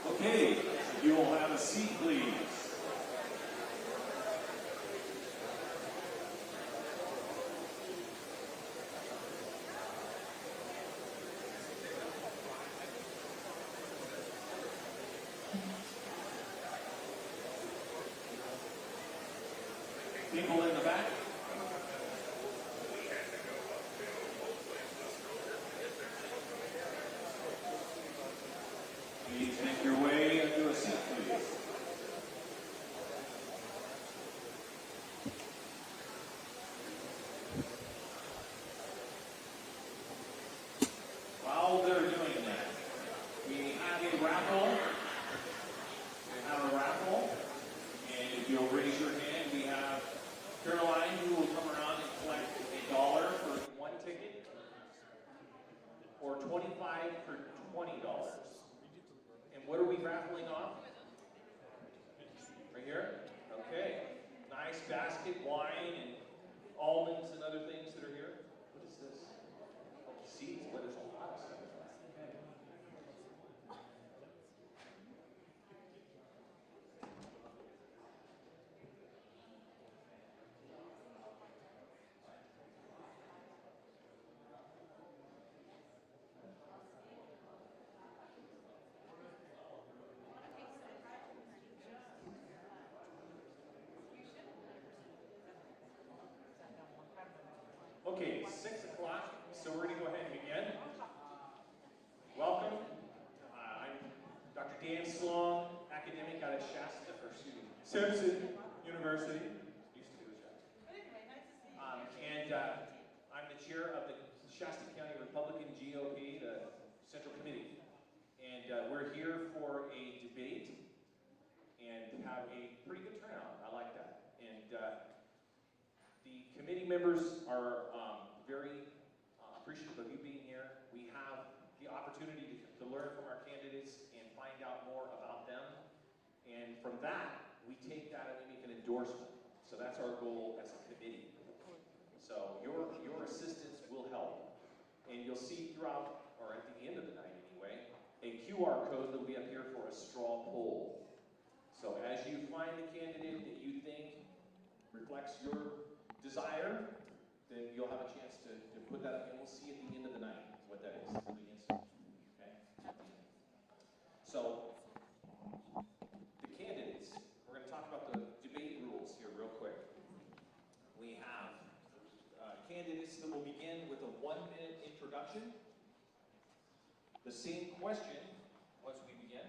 Okay, if you will have a seat, please. People in the back. Please make your way into a seat, please. While they're doing that, we have a raffle. And if you'll raise your hand, we have Caroline who will come around and collect $1 for one ticket, or $25 for $20. And what are we raffling off? Right here? Okay. Nice basket, wine, and almonds and other things that are here. What is this? Oh, seeds, but there's a lot of stuff. Okay. Okay, 6 o'clock, so we're going to go ahead and begin. Welcome. I'm Dr. Dan Sloan, academic out of Simpson University. Used to do a Shasta. And I'm the chair of the Shasta County Republican GOP, the Central Committee. And we're here for a debate and have a pretty good turnout. I like that. And the committee members are very appreciative of you being here. We have the opportunity to learn from our candidates and find out more about them. And from that, we take that and we make an endorsement. So that's our goal as a committee. So your assistance will help. And you'll see throughout, or at the end of the night anyway, a QR code that will be up here for a straw poll. So as you find the candidate that you think reflects your desire, then you'll have a chance to put that up, and we'll see at the end of the night what that is. Okay? So, the candidates, we're going to talk about the debate rules here real quick. We have candidates that will begin with a 1-minute introduction. The same question, once we begin,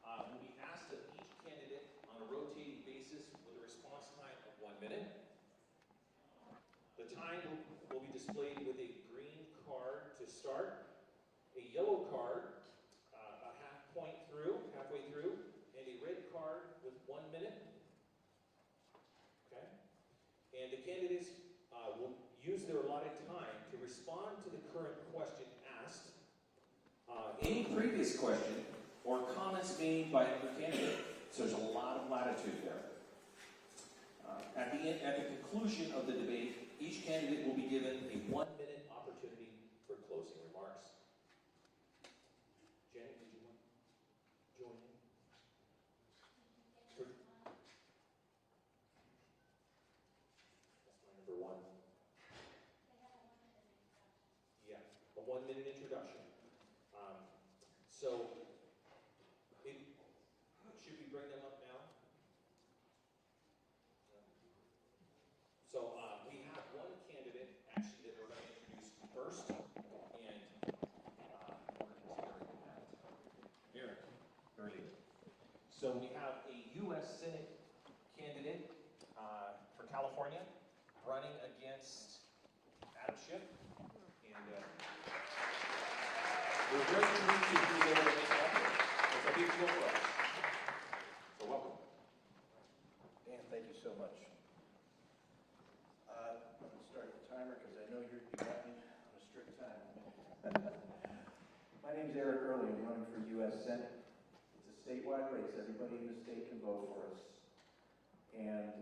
will be asked of each candidate on a rotating basis with a response time of 1 minute. The time will be displayed with a green card to start, a yellow card halfway through, and a red card with 1 minute. Okay? their allotted time to respond to the current question asked, any previous question, or comments made by another candidate. So there's a lot of latitude there. At the conclusion of the debate, each candidate will be given a 1-minute opportunity for closing remarks. Janet, did you want to join in? That's my number one. Yeah, a 1-minute introduction. So, should we bring them up now? So, we have one candidate, actually, that we're going to introduce first, and Eric Early. So, we have a U.S. Senate candidate for California running against Adam Schiff, and we're very pleased to be able to make that happen. It's a big deal for us. So welcome. Dan, thank you so much. I'm going to start the timer because I know you got me on a strict time. My name is Eric Early. I'm running for U.S. Senate. It's a statewide race. Everybody in the state can vote for us. And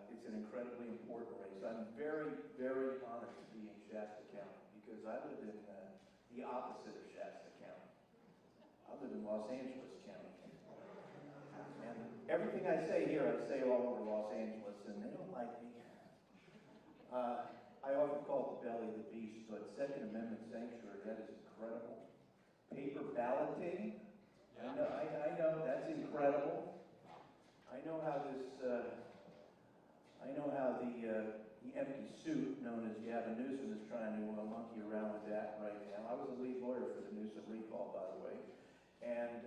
it's an incredibly important race. I'm very, very honored to be in Shasta County because I live in the opposite of Shasta County. I live in Los Angeles County. And everything I say here, I say all over Los Angeles, and they don't like me. I often call it the belly of the beast, but Second Amendment sanctuary, that is incredible. Paper balloting, I know, that's incredible. I know how the empty suit known as Gavin Newsom is trying to monkey around with that right now. I was a lead lawyer for the Newsom recall, by the way, and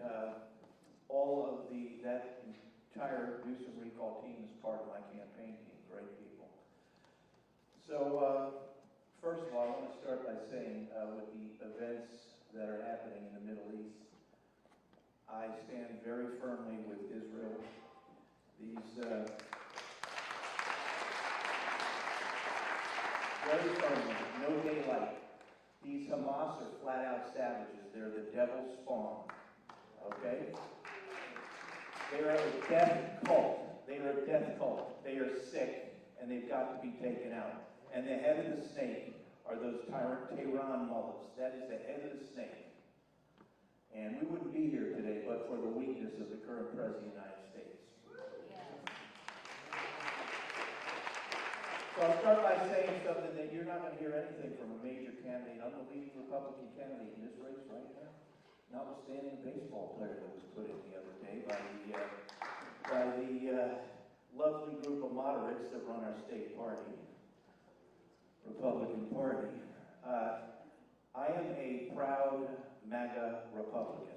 all of that entire Newsom recall team is part of my campaign team. Great people. So first of all, I want to start by saying with the events that are happening in the Middle East, I stand very firmly with Israel. These very firmly, no daylight. These Hamas are flat out savages. They're the devil's spawn. Okay? They are a death cult. They are a death cult. They are sick, and they've got to be taken out. And the head of the snake are those tyrant Tehran mullahs. That is the head of the snake. And we wouldn't be here today but for the weakness of the current President of the United States. So I'll start by saying something that you're not going to hear anything from a major candidate. I'm the leading Republican candidate in this race right now, notwithstanding a baseball player that was put in the other day by the lovely group of moderates that run our state party, Republican Party. I am a proud MAGA Republican.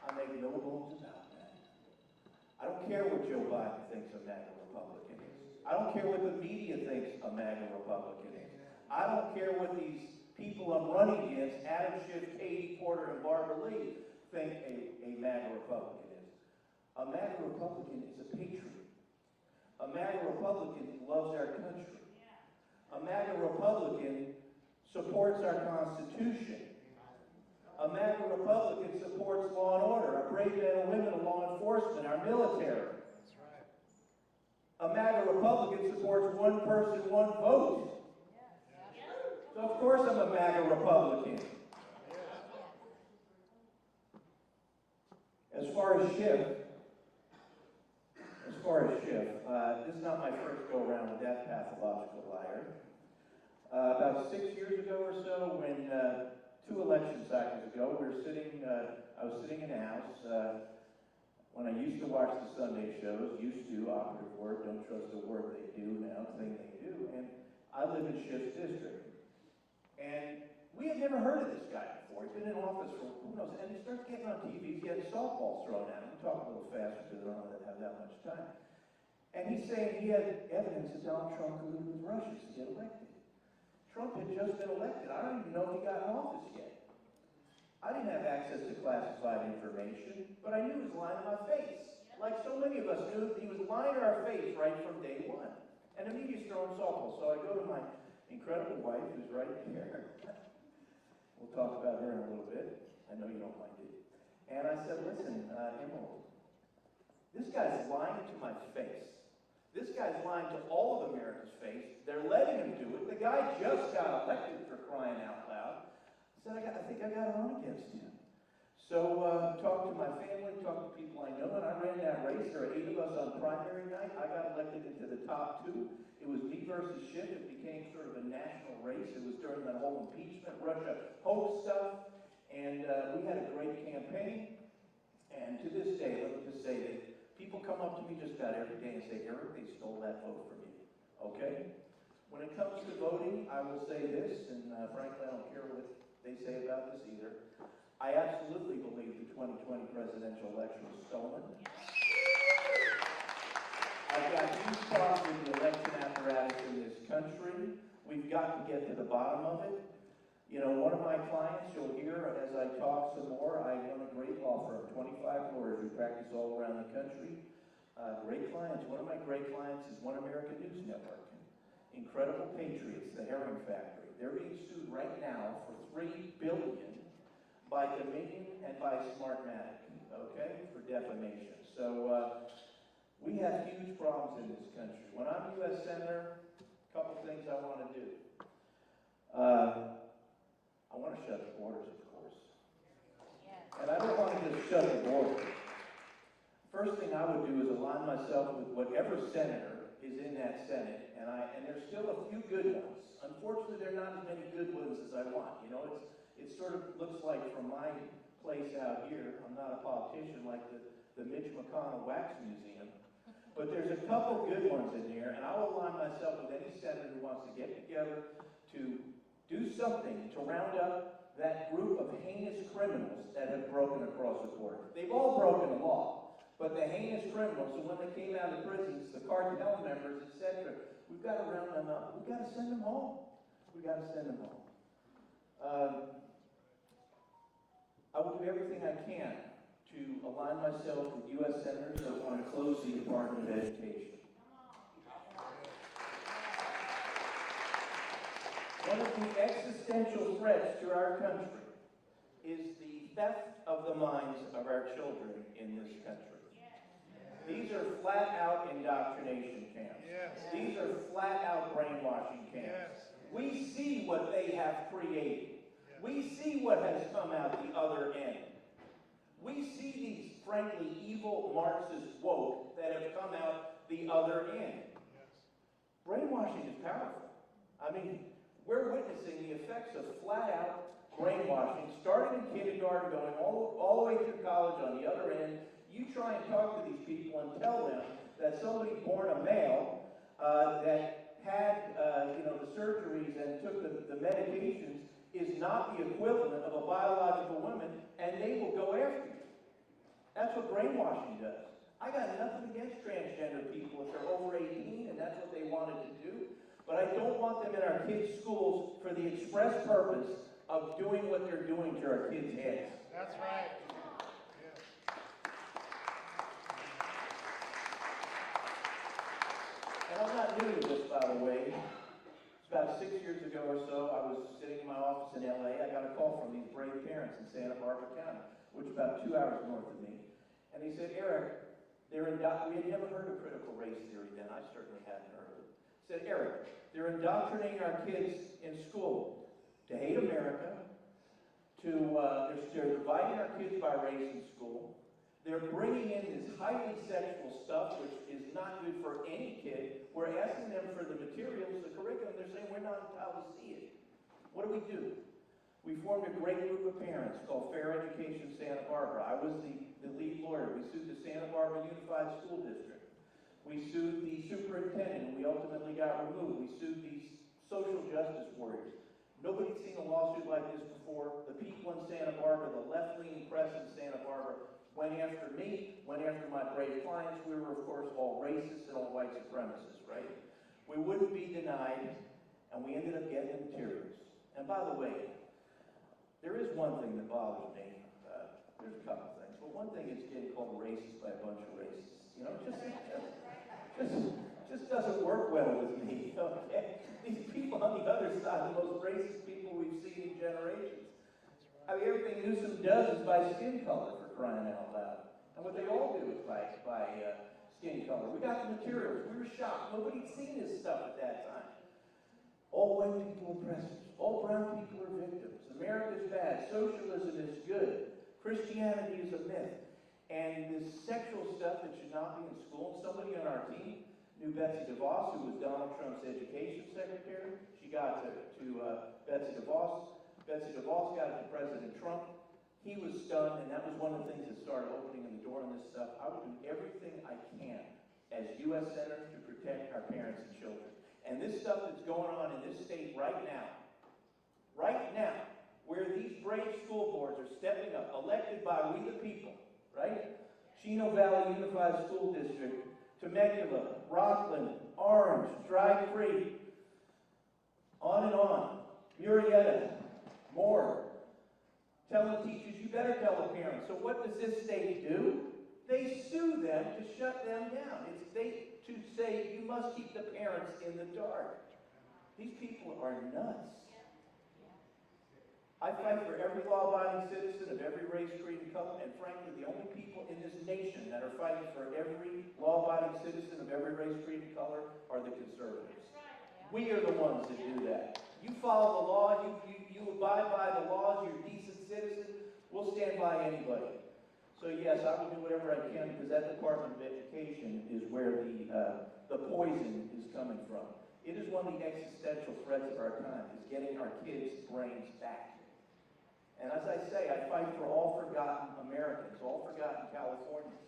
I make no bones about that. I don't care what Joe Biden thinks a MAGA Republican is. I don't care what the media thinks a MAGA Republican is. I don't care what these people I'm running against, Adam Schiff, Katie Porter, and Barbara Lee, think a MAGA Republican is. A MAGA Republican is a patriot. A MAGA Republican loves our country. A MAGA Republican supports our Constitution. A MAGA Republican supports law and order, our brave men and women of law enforcement, our military. That's right. A MAGA Republican supports one person, one vote. So of course I'm a MAGA Republican. As far as Schiff, this is not my first go around with that pathological liar. About 6 years ago or so, when 2 election cycles ago, I was sitting in a house when I used to watch the Sunday shows, operative word, don't trust a word they do now, thing they do, and I live in Schiff's district. And we had never heard of this guy before. He'd been in office for who knows, and he starts getting on TV, he's getting softballs thrown at him. I'm talking a little faster because I don't have that much time. And he's saying he had evidence that Donald Trump colluded with Russia to get elected. Trump had just been elected. I don't even know if he got in office yet. I didn't have access to classified information, but I knew he was lying in my face. Like so many of us knew, he was lying to our face right from day one. And the media's throwing softball. So I go to my incredible wife, who's right here. We'll talk about her in a little bit. I know you don't mind it. And I said, listen, Emerald, this guy's lying to my face. This guy's lying to all of America's face. They're letting him do it. The guy just got elected, for crying out loud. I said, I think I got to run against him. So talked to my family, talked to people I know, and I ran that race. There were 8 of us on primary night. I got elected into the top 2. It was me versus Schiff. It became sort of a national race. It was during that whole impeachment, Russia hoax stuff. And we had a great campaign. And to this day, let me just say that people come up to me just about every day and say, Eric, they stole that vote from you. Okay? When it comes to voting, I will say this, and frankly, I don't care what they say about this either. I absolutely believe the 2020 presidential election was stolen. I've got huge problems with the election apparatus in this country. We've got to get to the bottom of it. You know, one of my clients, you'll hear as I talk some more, I run a great law firm, 25 lawyers who practice all around the country. Great clients. One of my great clients is One American News Network. Incredible Patriots, the Herring Factory. They're being sued right now for $3 billion by Dominion and by Smartmatic, okay, for defamation. So we have huge problems in this country. When I'm U.S. Senator, a couple things I want to do. I want to shut the borders, of course. Yes. And I don't want to just shut the borders. First thing I would do is align myself with whatever senator is in that Senate, and there's still a few good ones. Unfortunately, there are not as many good ones as I want. You know, it sort of looks like from my place out here, I'm not a politician, like the Mitch McConnell Wax Museum, but there's a couple good ones in here, and I will align myself with any senator who wants to get together to do something to round up that group of heinous criminals that have broken across the border. They've all broken the law, but the heinous criminals, and when they came out of prisons, the cartel members, etc., we've got to round them up. We've got to send them home. We've got to send them home. I will do everything I can to align myself with U.S. senators that want to close the Department of Education. One of the existential threats to our country is the theft of the minds of our children in this country. These are flat-out indoctrination camps. These are flat-out brainwashing camps. We see what they have created. We see what has come out the other end. We see these, frankly, evil Marxist woke that have come out the other end. Brainwashing is powerful. I mean, we're witnessing the effects of flat-out brainwashing, starting in kindergarten, going all the way through college on the other end. You try and talk to these people and tell them that somebody born a male that had the surgeries and took the medications is not the equivalent of a biological woman, and they will go after you. That's what brainwashing does. I got nothing against transgender people if they're over 18 and that's what they wanted to do, but I don't want them in our kids' schools for the express purpose of doing what they're doing to our kids' heads. That's right. And I'm not new to this, by the way. About 6 years ago or so, I was sitting in my office in LA. I got a call from these brave parents in Santa Barbara County, which is about 2 hours north of me. And they said, Eric, we had never heard of critical race theory then. I certainly hadn't heard of it. Said, Eric, they're indoctrinating our kids in school to hate America, they're dividing our kids by race in school. They're bringing in this highly sexual stuff, which is not good for any kid. We're asking them for the materials, the curriculum. They're saying we're not entitled to see it. What do? We formed a great group of parents called Fair Education Santa Barbara. I was the lead lawyer. We sued the Santa Barbara Unified School District. We sued the superintendent, and we ultimately got removed. We sued these social justice warriors. Nobody's seen a lawsuit like this before. The people in Santa Barbara, the left-leaning press in Santa Barbara, went after me, went after my brave clients. We were, of course, all racist and all white supremacists, right? We wouldn't be denied, and we ended up getting the materials. And by the way, there is one thing that bothers me. There's a couple things. But one thing is getting called racist by a bunch of racists. You know, just doesn't work well with me. Okay? These people on the other side are the most racist people we've seen in generations. I mean, everything Newsroom does is by skin color, for crying out loud. And what they all do is by skin color. We got the materials. We were shocked. Nobody'd seen this stuff at that time. All white people are oppressors. All brown people are victims. America's bad. Socialism is good. Christianity is a myth. And this sexual stuff that should not be in school. Somebody on our team knew Betsy DeVos, who was Donald Trump's education secretary. She got to Betsy DeVos. Betsy DeVos got it to President Trump. He was stunned, and that was one of the things that started opening the door on this stuff. I will do everything I can as U.S. Senator to protect our parents and children. And this stuff that's going on in this state right now, where these brave school boards are stepping up, elected by we the people, right? Chino Valley Unified School District, Temecula, Rockland, Orange, Dry Creek, on and on, Murrieta, more. Telling teachers, you better tell the parents. So what does this state do? They sue them to shut them down. It's to say you must keep the parents in the dark. These people are nuts. I fight for every law-abiding citizen of every race, creed, and color, and frankly, the only people in this nation that are fighting for every law-abiding citizen of every race, creed, and color are the conservatives. We are the ones that do that. You follow the law, you abide by the laws, you're a decent citizen, we'll stand by anybody. So yes, I will do whatever I can because that Department of Education is where the poison is coming from. It is one of the existential threats of our time, is getting our kids' brains back. And as I say, I fight for all forgotten Americans, all forgotten Californians.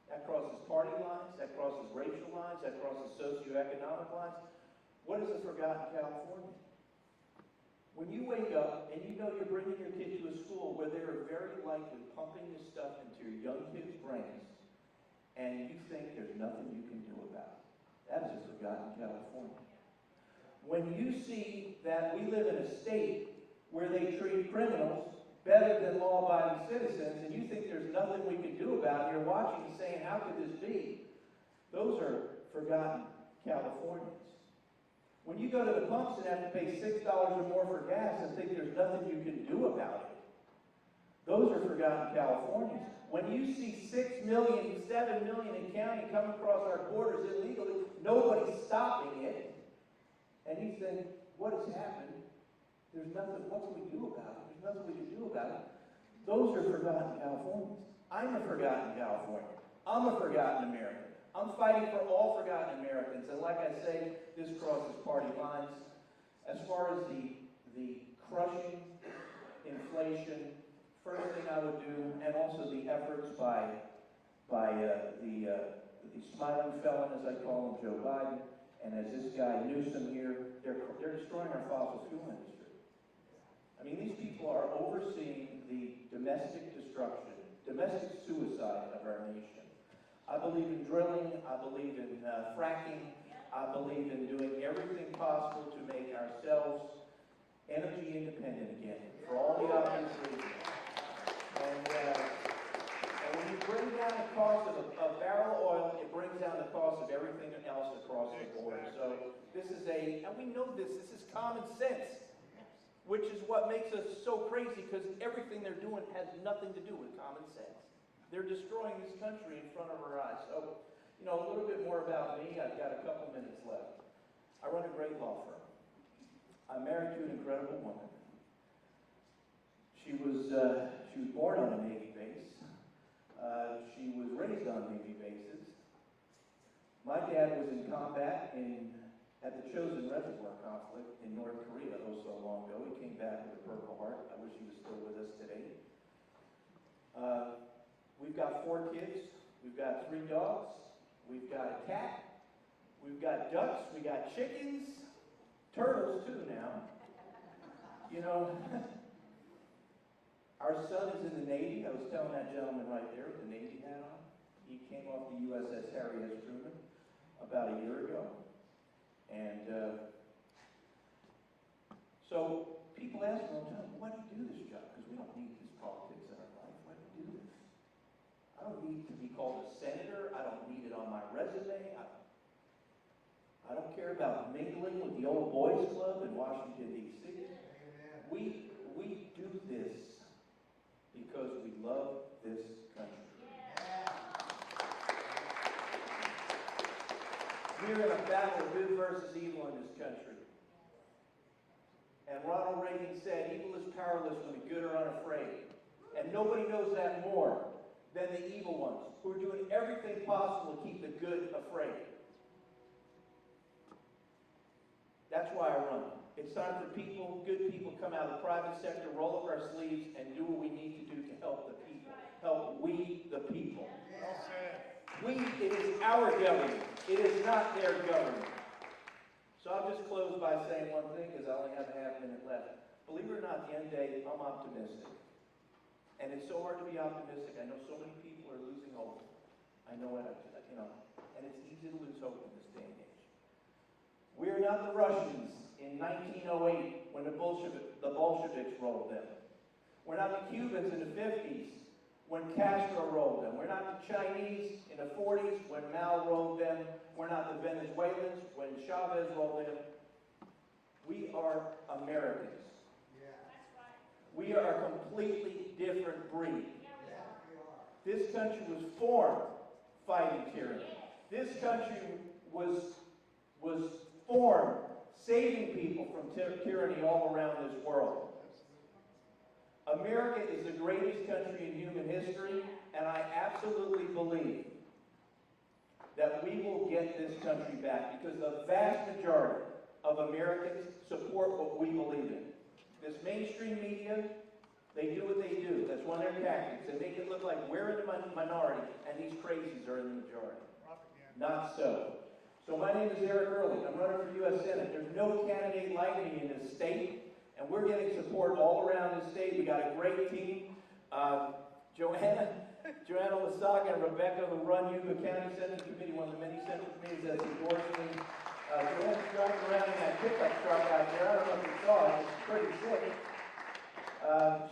That crosses party lines, that crosses racial lines, that crosses socioeconomic lines. What is a forgotten Californian? When you wake up and you know you're bringing your kid to a school where they are very likely pumping this stuff into your young kids' brains, and you think there's nothing you can do about it, that is a forgotten California. When you see that we live in a state where they treat criminals better than law-abiding citizens, and you think there's nothing we can do about it, you're watching and saying, how could this be? Those are forgotten Californians. When you go to the pumps and have to pay $6 or more for gas and think there's nothing you can do about it, those are forgotten Californians. When you see 6 million, 7 million in county come across our borders illegally, nobody's stopping it, and you think, what has happened? There's nothing, what can we do about it? There's nothing we can do about it. Those are forgotten Californians. I'm a forgotten Californian. I'm a forgotten American. I'm fighting for all forgotten Americans, and like I say, this crosses party lines. As far as the crushing inflation, first thing I would do, and also the efforts by the smiling felon, as I call him, Joe Biden, and as this guy Newsroom here, they're destroying our fossil fuel industry. I mean, these people are overseeing the domestic destruction, domestic suicide of our nation. I believe in drilling, I believe in fracking, I believe in doing everything possible to make ourselves energy independent again, for all the obvious reasons. And when you bring down the cost of a barrel of oil, it brings down the cost of everything else across the board. So this is and we know this is common sense, which is what makes us so crazy, because everything they're doing has nothing to do with common sense. They're destroying this country in front of our eyes. So, you know, a little bit more about me. I've got a couple minutes left. I run a great law firm. I'm married to an incredible woman. She was born on a Navy base. She was raised on Navy bases. My dad was in combat at the Chosin Reservoir conflict in North Korea so long ago. He came back with a Purple Heart. I wish he was still with us today. We've got 4 kids, we've got 3 dogs, we've got a cat, we've got ducks, we got chickens, turtles too now. You know, our son is in the Navy. I was telling that gentleman right there with the Navy hat on. He came off the USS Harry S. Truman about a year ago. And so people ask me all the time, why do you do this job? Because we don't need this politics in our life. Why do you do this? don't need to be called a senator. I don't need it on my resume. I don't care about mingling with the old boys club in Washington, D.C. We do this because we love this country. We're in a battle of good versus evil in this country. And Ronald Reagan said, evil is powerless when the good are unafraid. And nobody knows that more than the evil ones, who are doing everything possible to keep the good afraid. That's why I run. It's time for people, good people, come out of the private sector, roll up our sleeves, and do what we need to do to help the people. Help we the people. It is our government. It is not their government. So I'll just close by saying one thing, because I only have a half minute left. Believe it or not, at the end of the day, I'm optimistic. And it's so hard to be optimistic. I know so many people are losing hope. I know it, and it's easy to lose hope in this day and age. We are not the Russians in 1908 when the Bolsheviks rolled them. We're not the Cubans in the 50s when Castro rolled them. We're not the Chinese in the 40s when Mao rolled them. We're not the Venezuelans when Chavez rolled them. We are Americans. We are a completely different breed. This country was formed fighting tyranny. This country was formed saving people from tyranny all around this world. America is the greatest country in human history, and I absolutely believe that we will get this country back because the vast majority of Americans support what we believe in. This mainstream media, they do what they do. That's one of their tactics. They make it look like we're in the minority and these crazies are in the majority. Not so. So my name is Eric Early. I'm running for U.S. Senate. There's no candidate like me in this state, and we're getting support all around the state. We got a great team. Joanna Lasaga and Rebecca, who run Yuba County Senate Committee, one of the many Senate committees that's endorsed me. Joanna's driving around in that pickup truck out there. I don't know if you saw it. It's pretty sick.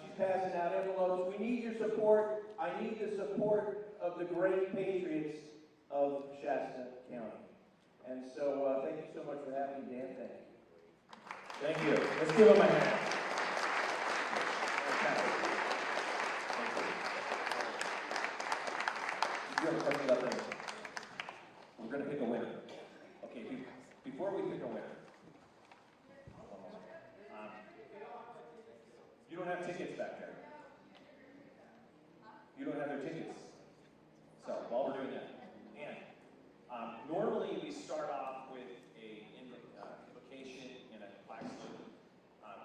She's passing out envelopes. We need your support. I need the support of the great patriots of Shasta County. And so thank you so much for having me, Dan. Thank you. Thank you. Let's give him a hand. You have a question about this? We're going to pick a winner. Okay, before we pick a winner, you don't have tickets back there. You don't have their tickets. So while we're doing that, and normally we start off with a invocation and a flag salute.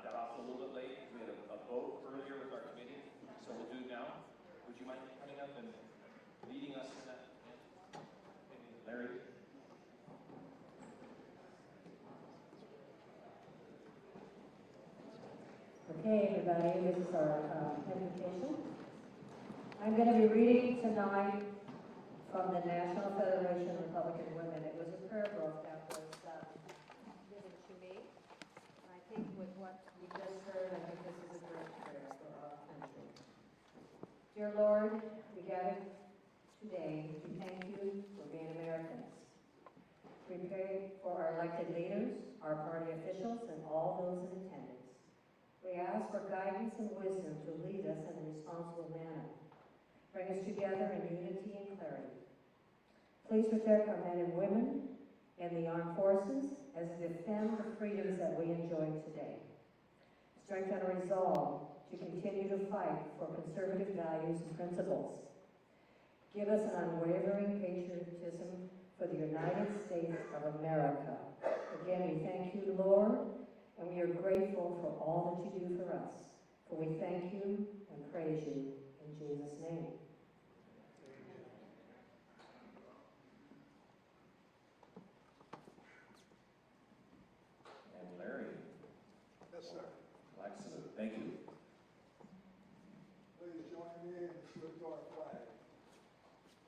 Got off a little bit late. We had a vote earlier with our committee, so we'll do it now. Would you mind coming up and leading us in that? Larry? Okay, everybody, this is our presentation. I'm going to be reading tonight from the National Federation of Republican Women. It was a prayer book that was given to me. And I think with what we just heard, I think this is a great prayer for our country. Dear Lord, we gather today to thank you for being Americans. We pray for our elected leaders, our party officials, and all those in attendance. We ask for guidance and wisdom to lead us in a responsible manner. Bring us together in unity and clarity. Please protect our men and women and the armed forces as they defend the freedoms that we enjoy today. Strengthen our resolve to continue to fight for conservative values and principles. Give us an unwavering patriotism for the United States of America. Again, we thank you, Lord, and we are grateful for all that you do for us. For we thank you and praise you in Jesus' name. And Larry. Yes, sir. Flag salute. Thank you. Please join me in the salute to our flag.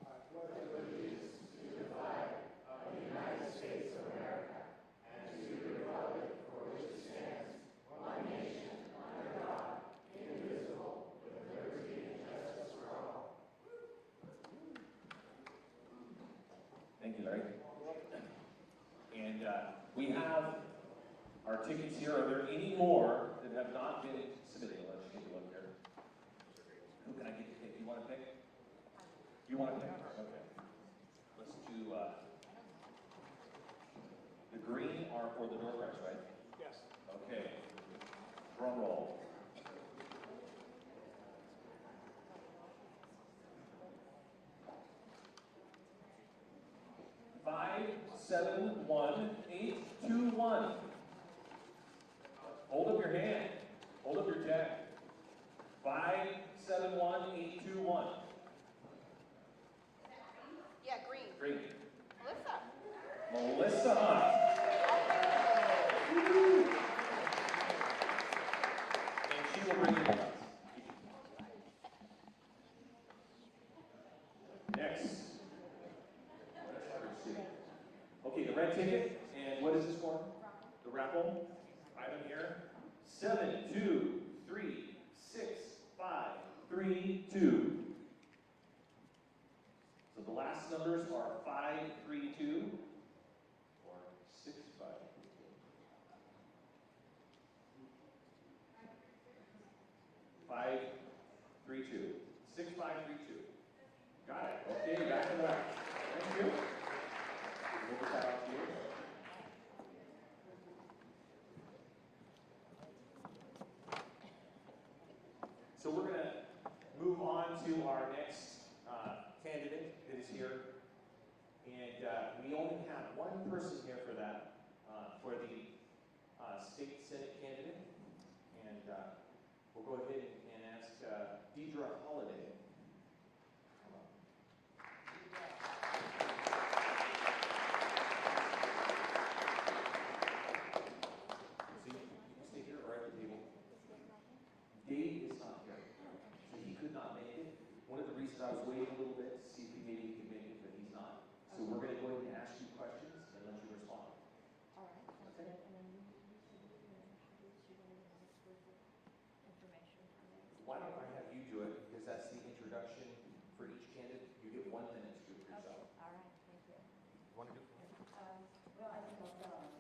I pledge allegiance to the flag of the United States of America and to the republic for which it stands, one nation, under God, indivisible, with liberty and justice for all. Thank you, Larry. And we have our tickets here. Are there any more that have not been submitted? Let's take a look here. Who can I get to pick? You want to pick? You want to pick? Okay. Let's do the green are for the door prize, right? Yes. Okay. Drum roll. Five, 7, 1, 8, 2, 1. Hold up your hand. Hold up your tag. 5, 7, 1, 8, 2, 1. Yeah, green. Green. Melissa. Melissa Hunt. And she will bring it to us. Next. Okay, the red ticket, and what is this for? The raffle item here. 7, 2, 3, 6, 5, 3, 2. So the last numbers are 5, 3, 2, or 6, 5, 5, 3, 2. 6, 5, 3, 2. Got it. Okay, back to the left. Thank you. We'll put that out to you. So we're going to move on to our next candidate that is here. And we only have one person here for that, for the state senate candidate. And we'll go ahead and ask Deidre Holliday. Dave is not here, so he could not make it. One of the reasons I was waiting a little bit to see if maybe he could make it, but he's not. So we're going to go ahead and ask you questions and let you respond. All right. Okay. Why don't I have you do it, because that's the introduction for each candidate. You get 1 minute to do it for yourself. All right. Thank you. You want to do it? Well, I think I'll start.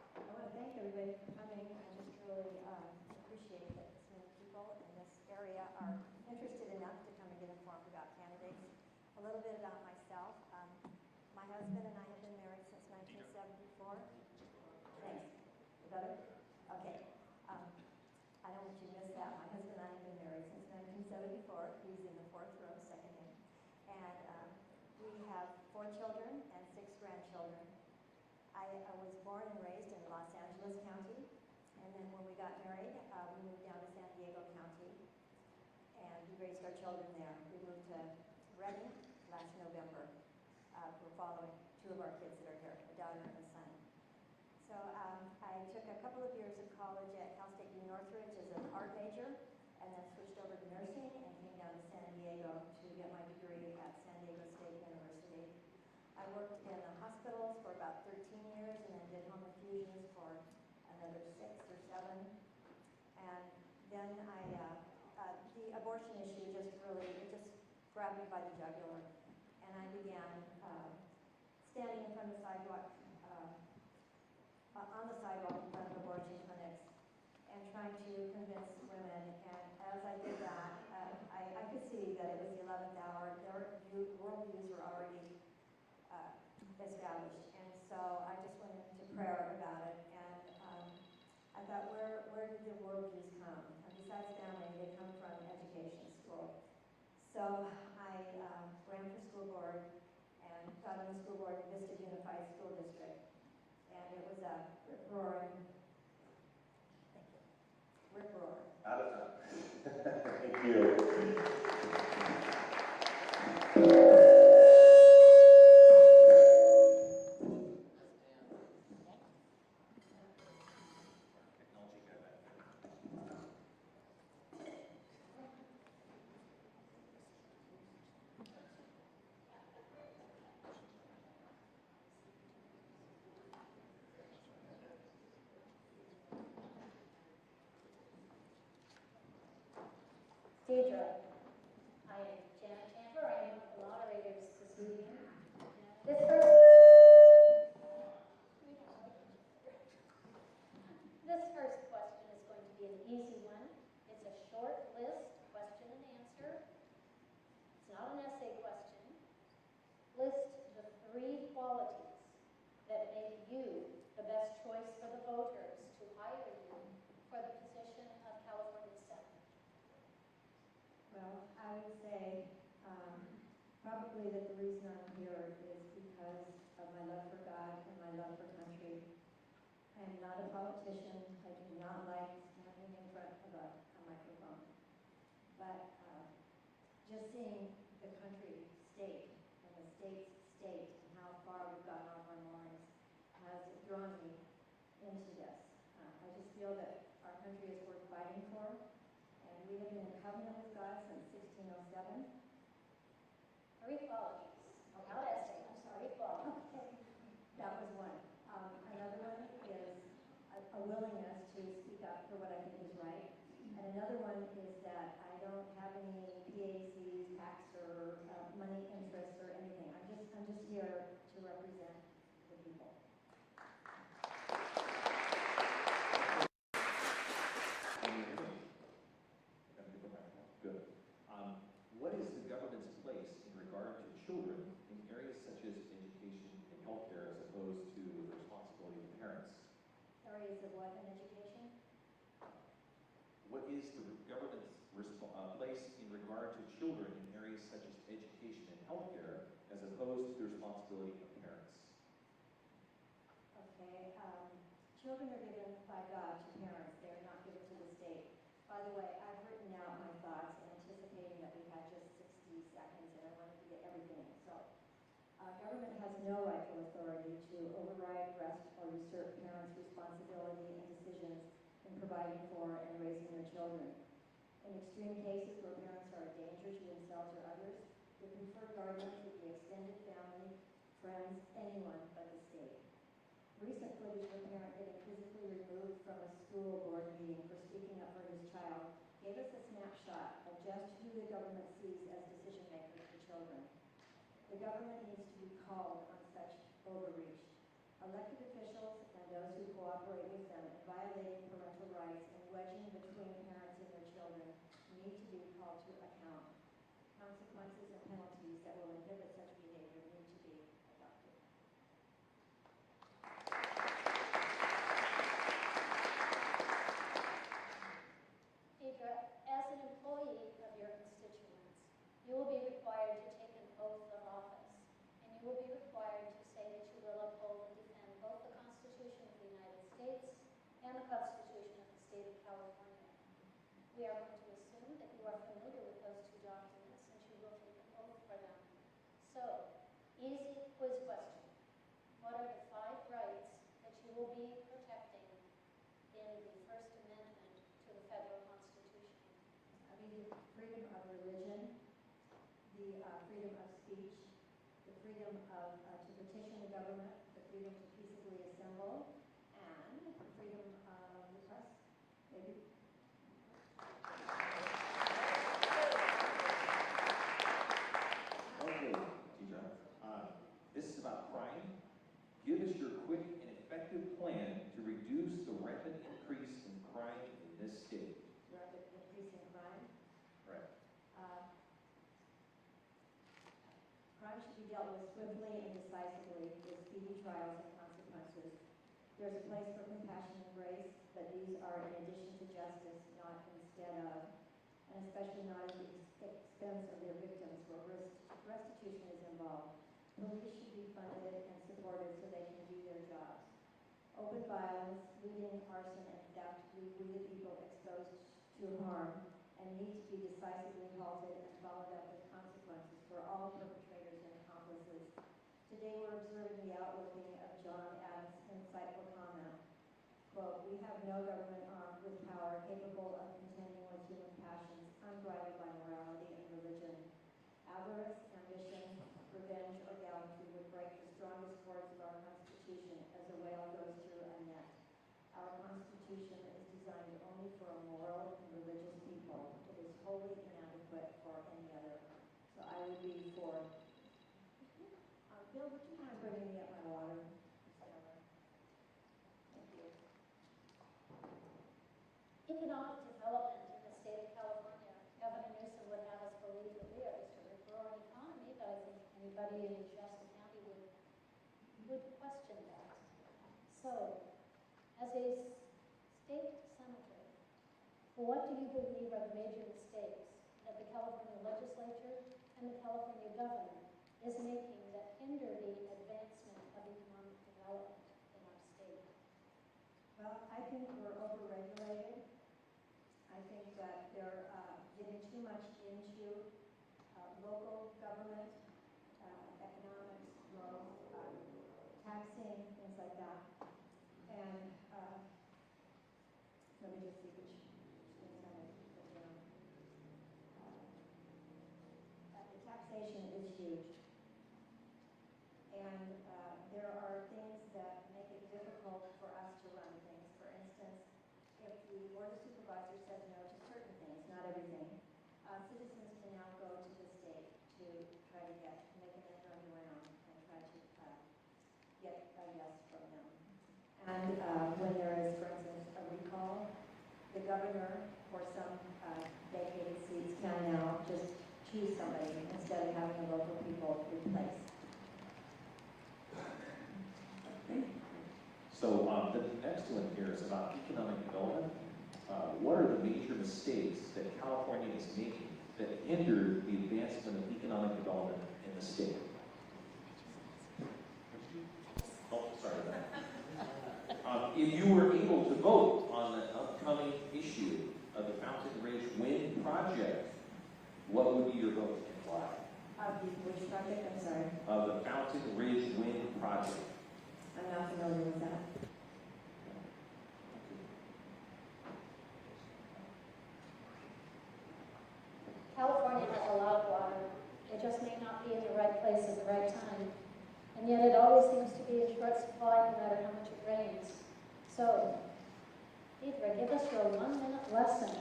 I want to thank everybody for coming. I just really appreciate that so many people in this area are interested enough to come and get informed about candidates. A little bit about myself. My husband and I have been married since 1974. Thanks. Is that it? Okay. I don't want you to miss that. My husband and I have been married since 1974. He's in the 4th row, second in. And we have 4 children and 6 grandchildren. I was born and raised in Los Angeles County, and then when we got married, we moved down to San Diego County, and we raised our children there. We moved to Redding last November. We're following 2 of our kids that are here, a daughter and a son. So I took a couple of years of college at Cal State Northridge as an art major, and then switched over to nursing and came down to San Diego to get my degree at San Diego State University. I worked in the hospitals for about 13 years and then did home infusions for another 6 or 7. And then the abortion issue just grabbed me by the jugular. And I began standing in front of the sidewalk, on the sidewalk in front of abortion clinics and trying to convince women. And as I did that, I could see that it was the 11th hour. Their worldviews were already established, and so I just went into prayer about it, and I thought, where did the worldviews come? And besides family, they come from education school. So I ran for school board and got on the school board in Vista Unified School District, and it was a rip-roaring, thank you, rip-roaring. Out of time. Thank you. Deidre, I am Janet Tamper. I short list, question and answer. It's not an essay question. List the 3 qualities that make you the best choice for the voters to hire you for the position of California Senator. Well, I would say probably that the reason I'm here is because of my love for God and my love for country. I am not a politician. I do not like standing in front of a microphone. But just seeing the country state and the state's state and how far we've gotten off our lines has drawn me into this. I just feel that our country is worth fighting for, and we have been in covenant with God since 1607. 3 qualities. Not essay, I'm sorry, qualities. Okay, that was one. Another one is a willingness to speak up for what I think is right. And another one is that I don't have any PACs, tax or money interests or anything. I'm just here to represent the people. Good. What is the government's place in regard to children in areas such as education and healthcare as opposed to the responsibility of parents? Areas of what in education? What is the government's place in regard to children in areas such as education and healthcare as opposed to the responsibility of parents? Okay, children are given by God to parents. They are not given to the state. By the way, I've written out my thoughts anticipating that we had just 60 seconds and I wanted to get everything in. So, government has no rightful authority to override, rest, or usurp parents' responsibility and decisions in providing for and raising their children. In extreme cases where parents are a danger to themselves or others, the preferred guardians would be extended family, friends, anyone but the state. Recent footage of a parent getting physically removed from a school board meeting for speaking up for his child gave us a snapshot of just who the government sees as decision makers for children. The government needs to be called on such overreach. Elected officials and those who cooperate with them in violating parental rights and wedging between parents and their children need to be called to account. Consequences and penalties that will inhibit such behavior need to be adopted. Deidre, as an employee of your constituents, you will be required to take an oath of office, and you will be required to say that you will uphold and defend both the Constitution of the United States and the Constitution of the State of California. We are going to assume that you are familiar with those 2 documents since you will take an oath for them. So, easy quiz question. What are the 5 rights that you will be protecting in the First Amendment to the federal Constitution? I mean, the freedom of religion, the freedom of speech, the freedom of to petition the government, the freedom to peaceably assemble, and the freedom of the press. Maybe. Okay, Deidre. This is about crime. Give us your quick and effective plan to reduce the rampant increase in crime in this state. Rapid increase in crime. Right. Crime should be dealt with swiftly and decisively with speedy trials and consequences. There's a place for compassion and grace, but these are in addition to justice, not instead of, and especially not at the expense of their victims where restitution is involved. Police should be funded and supported so they can do their jobs. Open violence, looting, arson, and theft leave we the people exposed to harm and need to be decisively halted and followed up with consequences for all perpetrators and accomplices. Today we're observing the outworking of John Adams' insightful comment. Quote, "We have no government armed with power capable of contending with human passions unbridled by morality and religion. Avarice, ambition, revenge, or gallantry would break the strongest cords of our Constitution as a whale goes through a net. Our Constitution is designed only for a moral and religious people. It is wholly inadequate for any other." So I would be for. Bill, would you mind bringing me up my water? Thank you. Economic development in the state of California anybody in Shasta County would question that. So, as a state senator, what do you believe are the major mistakes that the California Legislature and the California governor is making that hinder the advancement of economic development in our state? Well, I think we're overregulated. I think that they're getting too much into local government, economics, growth, taxing, things like that. And let me just see which things I have to put down. The taxation is huge. And there are things that make it difficult for us to run things. For instance, if the Board of Supervisors says no to certain things, not everything, citizens can now go to the state to try to make an end run around and try to get a yes from them. And when there is, for instance, a recall, the governor for some vacated seats can now just choose somebody instead of having the local people replace. So the next one here is about economic development. What are the major mistakes that California is making that hinder the advancement of economic development in the state? Oh, sorry. If you were able to vote on the upcoming issue of the Fountain Ridge Wind project, what would be your vote and why? Which project? I'm sorry. Of the Fountain Ridge Wind project. I'm not familiar with that. California has a lot of water. It just may not be in the right place at the right time. And yet it always seems to be in short supply no matter how much it rains. So, Deidre, give us your 1-minute lesson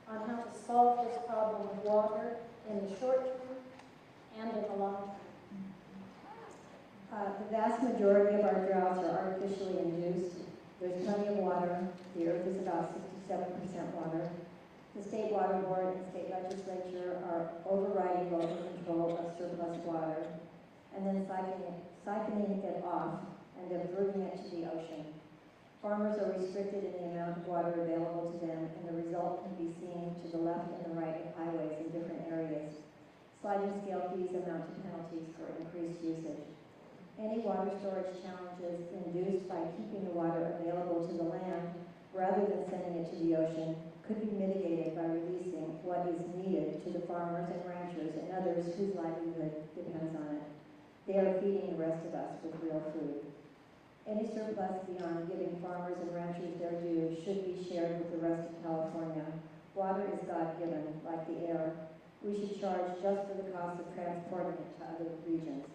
on how to solve this problem with water in the short term and in the long term. The vast majority of our droughts are artificially induced. There's plenty of water. The earth is about 67% water. The state water board and state legislature are overriding local control of surplus water and then siphoning it off and diverting it to the ocean. Farmers are restricted in the amount of water available to them, and the result can be seen to the left and the right of highways in different areas. Sliding scale fees amount to penalties for increased usage. Any water storage challenges induced by keeping the water available to the land rather than sending it to the ocean could be mitigated by releasing what is needed to the farmers and ranchers and others whose livelihood depends on it. They are feeding the rest of us with real food. Any surplus beyond giving farmers and ranchers their due should be shared with the rest of California. Water is God-given, like the air. We should charge just for the cost of transporting it to other regions.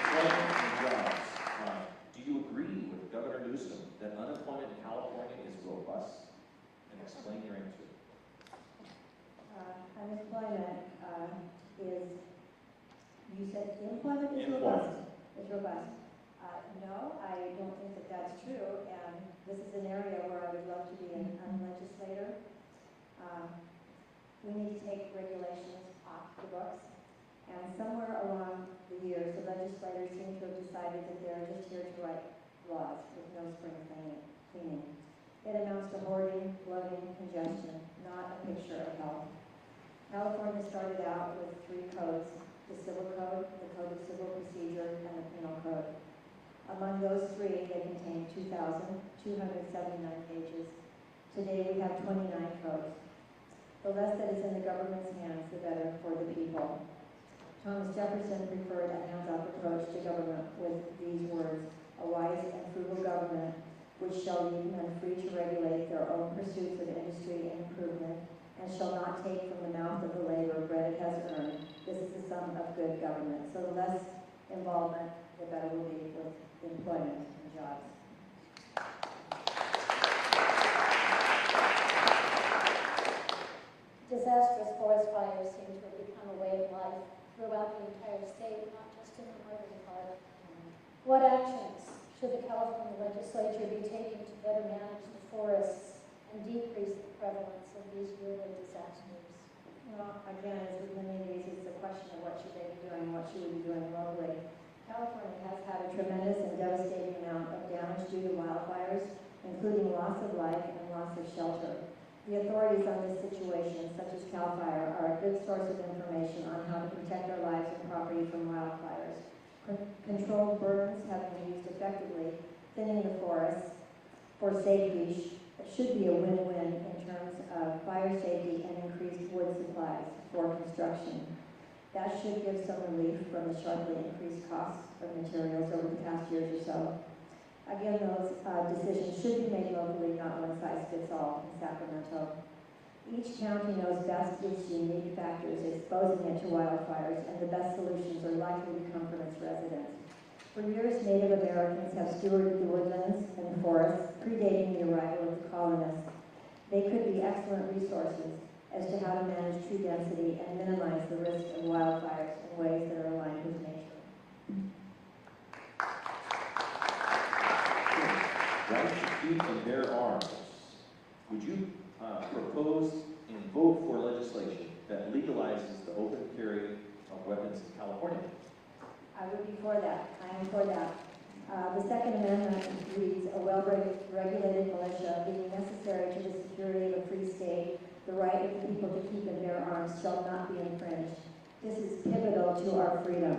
Employment and jobs. Do you agree with Governor Newsom that unemployment in California is robust? And explain your answer. Unemployment is, you said employment is Employment. robust. Is robust. No, I don't think that that's true, and this is an area where I would love to be a legislator. We need to take regulations off the books, and somewhere along the years, the legislators seem to have decided that they're just here to write laws with no spring cleaning. It amounts to hoarding, bloating, congestion, not a picture of health. California started out with 3 codes: the Civil Code, the Code of Civil Procedure, and the Penal Code. Among those 3, they contain 2,279 pages. Today we have 29 codes. The less that is in the government's hands, the better for the people. Thomas Jefferson preferred a hands-off approach to government with these words: a wise and frugal government which shall leave men free to regulate their own pursuits of industry and improvement, and shall not take from the mouth of the labor bread it has earned. This is the sum of good government. So the less involvement, the better we'll be with employment and jobs. Disastrous forest fires seem to have become a way of life throughout the entire state, not just in the northern part. What actions should the California legislature be taking to better manage the forests and decrease the prevalence of these yearly disasters? Well, again, as with many of these, it's the question of what should they be doing, what should we be doing locally. California has had a tremendous and devastating amount of damage due to wildfires, including loss of life and loss of shelter. The authorities on this situation, such as CAL FIRE, are a good source of information on how to protect our lives and property from wildfires. Controlled burns have been used effectively, thinning the forests for safety should be a win-win in terms of fire safety and increased wood supplies for construction. That should give some relief from the sharply increased costs of materials over the past years or so. Again, those decisions should be made locally, not one size fits all in Sacramento. Each county knows best its unique factors exposing it to wildfires, and the best solutions are likely to come from its residents. For years, Native Americans have stewarded the woodlands and forests, predating the arrival of the colonists. They could be excellent resources as to how to manage tree density and minimize the risk of wildfires in ways that are aligned with nature. Right to keep and bear arms. Would you propose and vote for legislation that legalizes the open carry of weapons in California? I would be for that. I am for that. The Second Amendment reads, a well-regulated militia being necessary to the security of a free state, the right of the people to keep and bear arms shall not be infringed. This is pivotal to our freedom.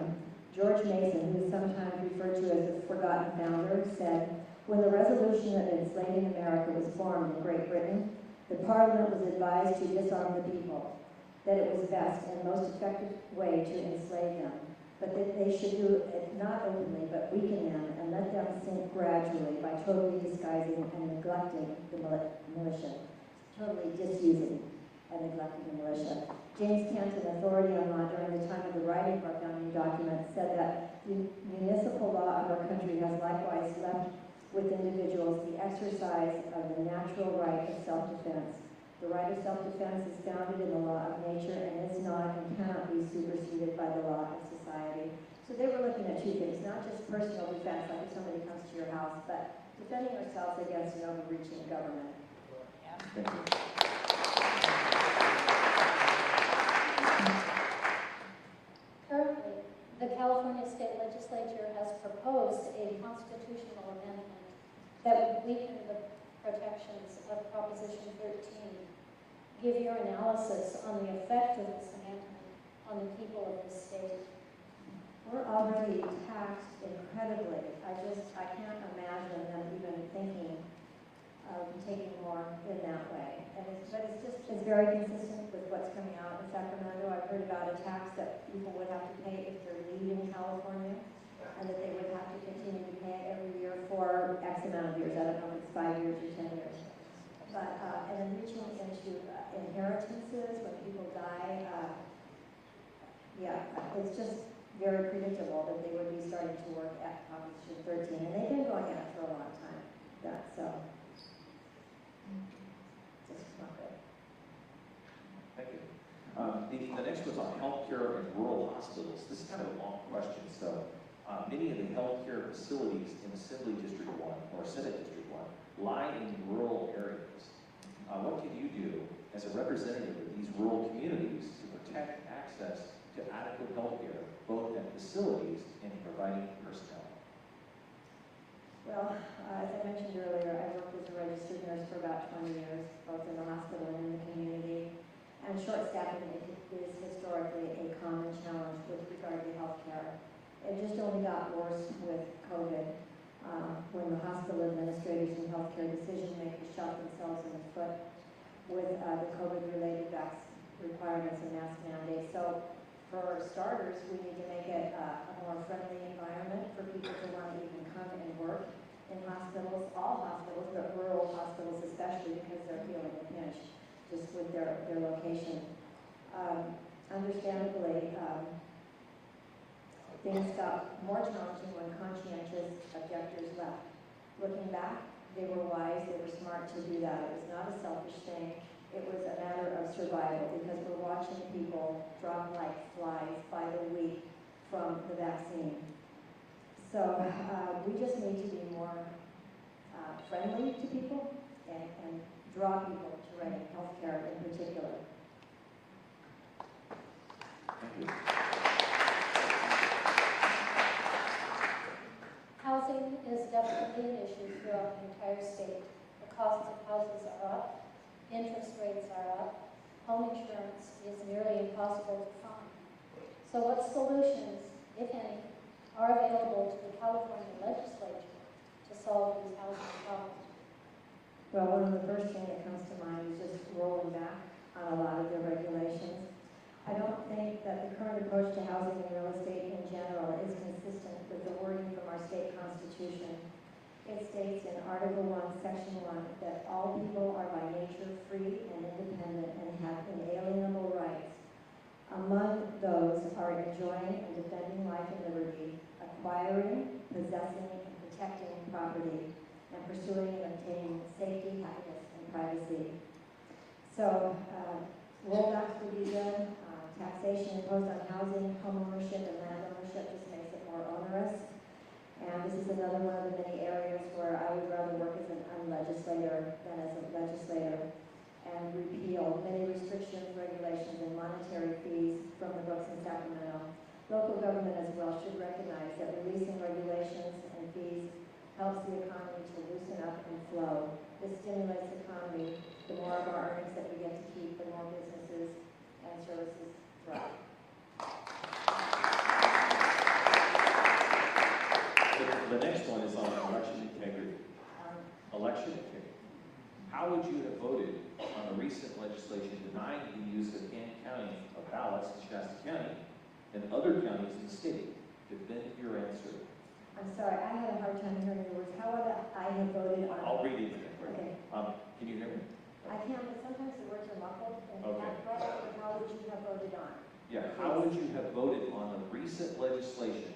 George Mason, who is sometimes referred to as the forgotten founder, said, when the resolution of enslaving America was formed in Great Britain, the Parliament was advised to disarm the people, that it was best and most effective way to enslave them, but that they should do it not openly, but weaken them and let them sink gradually by totally disguising and neglecting the militia, totally disusing and neglecting the militia. James Canton, authority on law during the time of the writing of our founding document, said that the municipal law of our country has likewise left with individuals the exercise of the natural right of self-defense. The right of self-defense is founded in the law of nature and is not and cannot be superseded by the law of society. So they were looking at two things, not just personal defense, like if somebody comes to your house, but defending ourselves against an overreaching government. Thank you. Currently, the California State Legislature has proposed a constitutional amendment that would weaken the protections of Proposition 13. Give your analysis on the effect of this amendment on the people of the state. We're already taxed incredibly. I can't imagine them even thinking of taking more in that way. But it's very consistent with what's coming out in Sacramento. I've heard about a tax that people would have to pay if they're leaving California, and that they would have to continue to pay it every year for X amount of years. I don't know if it's 5 years or 10 years. But, and then reaching into inheritances when people die, it's just very predictable that they would be starting to work at Proposition 13. And they've been going at it for a long time. Just not good. Thank you. The next was on healthcare and rural hospitals. This is kind of a long question. So many of the healthcare facilities in Assembly District 1 or Senate District 1 lie in rural areas. What can you do as a representative of these rural communities to protect access to adequate health care, both at facilities and in providing personnel? Well, as I mentioned earlier, I worked as a registered nurse for about 20 years, both in the hospital and in the community. And short staffing is historically a common challenge with regard to health care. It just only got worse with COVID, when the hospital administrators and healthcare decision makers shot themselves in the foot with the COVID-related requirements and mask mandates. So for starters, we need to make it a more friendly environment for people to want to even come and work in hospitals, all hospitals, but rural hospitals especially, because they're feeling the pinch just with their location. Understandably, things got more challenging when conscientious objectors left. Looking back, they were wise, they were smart to do that. It was not a selfish thing. It was a matter of survival, because we're watching people drop like flies by the week from the vaccine. So we just need to be more friendly to people and draw people to healthcare in particular. Thank you. Housing is definitely an issue throughout the entire state. The cost of houses are up, interest rates are up, home insurance is nearly impossible to find. So what solutions, if any, are available to the California Legislature to solve these housing problems? Well, one of the first things that comes to mind is just rolling back on a lot of the regulations. I don't think that the current approach to housing and real estate in general is consistent with the wording from our state constitution. It states in Article 1, Section 1, that all people are by nature free and independent and have inalienable rights. Among those are enjoying and defending life and liberty, acquiring, possessing, and protecting property, and pursuing and obtaining safety, happiness, and privacy. So, rollbacks would be good. Taxation imposed on housing, home ownership, and land ownership just makes it more onerous. And this is another one of the many areas where I would rather work as an unlegislator than as a legislator, and repeal many restrictions, regulations, and monetary fees from the books in Sacramento. Local government as well should recognize that releasing regulations and fees helps the economy to loosen up and flow. This stimulates the economy. The more of our earnings that we get to keep, the more businesses and services thrive. The next one is on election integrity. Election integrity. How would you have voted on the recent legislation denying the use of hand counting of ballots in Shasta County and other counties in the state? Defend your answer. I'm sorry, I had a hard time hearing your words. How would I have voted on? I'll read it again. Okay. Can you hear me? I can, but sometimes the words are muffled, and Okay. how would you have voted on? Yeah, how would you have voted on the recent legislation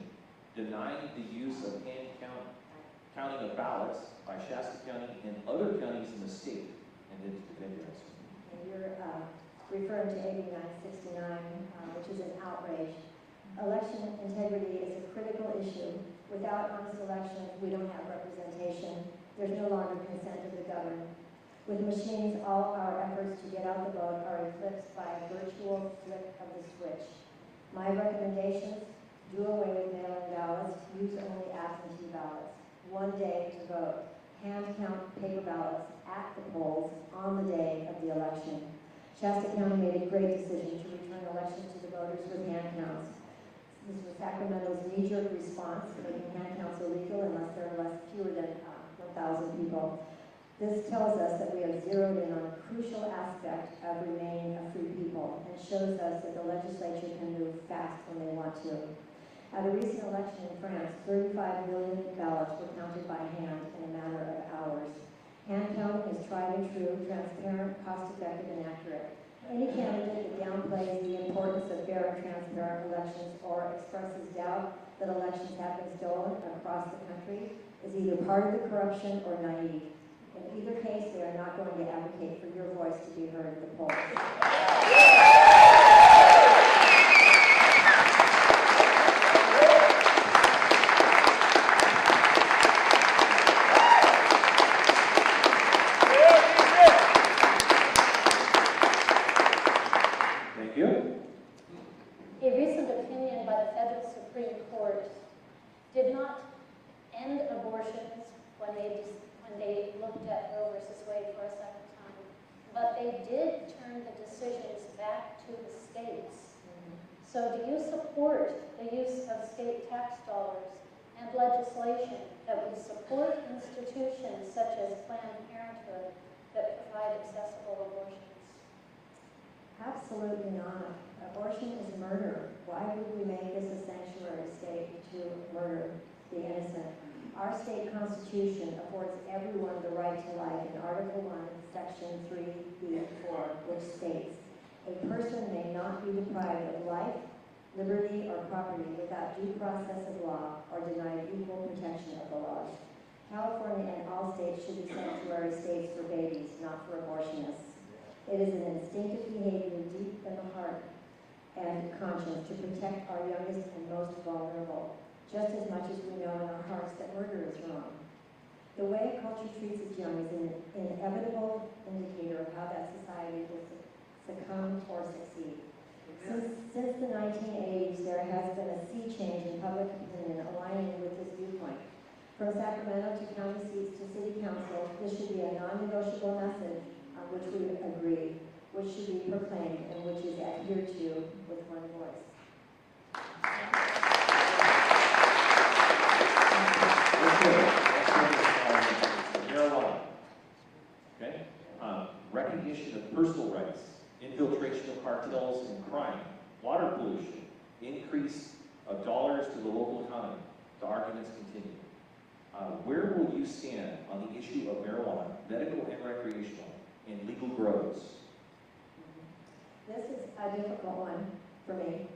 denying the use of hand counting of ballots by Shasta County and other counties in the state? And then to defend your answer. And you're referring to AB 969, which is an outrage. Election integrity is a critical issue. Without honest elections, we don't have representation. There's no longer consent of the governed. With machines, all our efforts to get out the vote are eclipsed by a virtual flick of the switch. My recommendations: do away with mail-in ballots, use only absentee ballots. 1 day to vote. Hand count paper ballots at the polls on the day of the election. Shasta County made a great decision to return elections to the voters with hand counts. This was Sacramento's knee-jerk response, making hand counts illegal unless there are fewer than 1,000 people. This tells us that we have zeroed in on a crucial aspect of remaining a free people, and shows us that the legislature can move fast when they want to. At a recent election in France, 35 million ballots were counted by hand in a matter of hours. Hand counting is tried and true, transparent, cost-effective, and accurate. Any candidate that downplays the importance of fair and transparent elections or expresses doubt that elections have been stolen across the country is either part of the corruption or naive. In either case, they are not going to advocate for your voice to be heard at the polls. Thank you. A recent opinion by the Federal Supreme Court did not end abortions when they looked at Roe versus Wade for a second time, but they did turn the decisions back to the states. So do you support the use of state tax dollars and legislation that would support institutions such as Planned Parenthood that provide accessible abortions? Absolutely not. Abortion is murder. Why would we make this a sanctuary state to murder the innocent? Our state constitution affords everyone the right to life in Article 1, Section 3B 4, which states, a person may not be deprived of life, liberty, or property without due process of law or denied equal protection of the laws. California and all states should be sanctuary states for babies, not for abortionists. It is an instinctive behavior deep in the heart and conscience to protect our youngest and most vulnerable, just as much as we know in our hearts that murder is wrong. The way a culture treats its young is an inevitable indicator of how that society will succumb or succeed. Since the 1980s, there has been a sea change in public opinion aligning with this viewpoint. From Sacramento to county seats to city council, this should be a non-negotiable message on which we agree, which should be proclaimed, and which is adhered to with one voice. Marijuana. Okay? Recognition of personal rights, infiltration of cartels and crime, water pollution, increase of dollars to the local economy. The arguments continue. Where will you stand on the issue of marijuana, medical and recreational, and legal grows? This is a difficult one for me.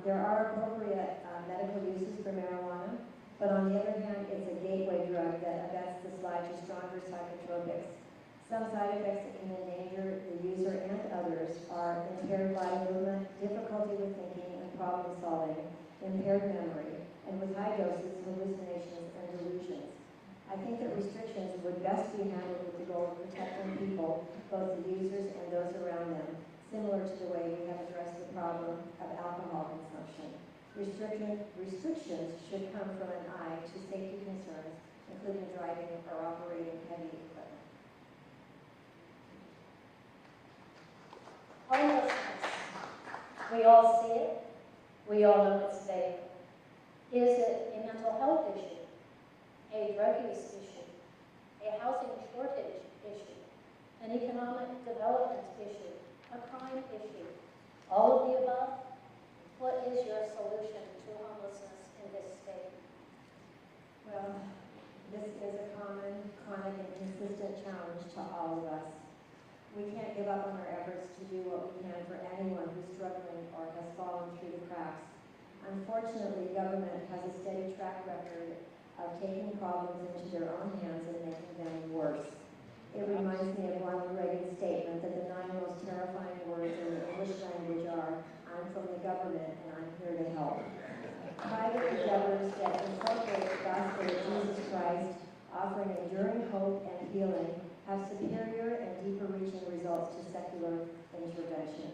There are appropriate medical uses for marijuana, but on the other hand, it's a gateway drug that abets the slide to stronger psychotropics. Some side effects that can endanger the user and others are impaired body movement, difficulty with thinking and problem solving, impaired memory, and with high doses, hallucinations and delusions. I think that restrictions would best be handled with the goal of protecting people, both the users and those around them, similar to the way we have addressed the problem of alcohol consumption. Restrictions should come from an eye to safety concerns, including driving or operating heavy equipment. Homelessness. We all see it. We all know it's there. Is it a mental health issue, a drug use issue, a housing shortage issue, an economic development issue, a crime issue? All of the above? What is your solution to homelessness in this state? Well, this is a common, chronic, and consistent challenge to all of us. We can't give up on our efforts to do what we can for anyone who's struggling or has fallen through the cracks. Unfortunately, government has a steady track record of taking problems into their own hands and making them worse. It reminds me of Ronald Reagan's statement that the 9 most terrifying words in the English language are, "I'm from the government and I'm here to help." Private endeavors that incorporate the gospel of Jesus Christ, offering enduring hope and healing, have superior and deeper reaching results to secular intervention.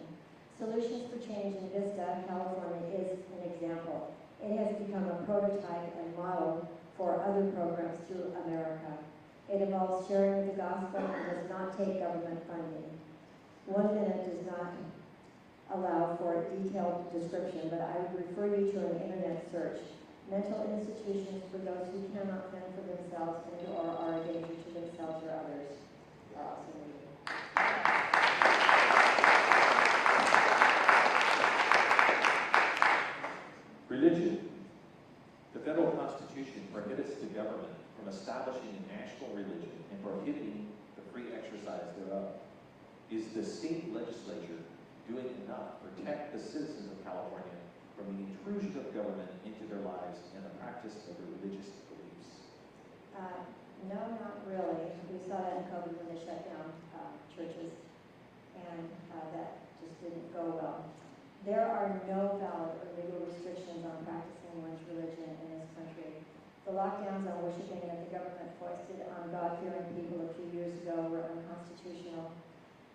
Solutions for Change in Vista, California is an example. It has become a prototype and model for other programs through America. It involves sharing the gospel and does not take government funding. 1 minute does not allow for a detailed description, but I would refer you to an internet search. Mental institutions for those who cannot fend for themselves and or are a danger to themselves or others are also needed. Religion. The federal constitution prohibits the government from establishing a national religion and prohibiting the free exercise thereof. Is the state legislature doing enough to protect the citizens of California from the intrusion of government into their lives and the practice of their religious beliefs? No, not really. We saw that in COVID when they shut down churches, and that just didn't go well. There are no valid or legal restrictions on practicing one's religion in this country. The lockdowns on worshiping that the government foisted on God-fearing people a few years ago were unconstitutional.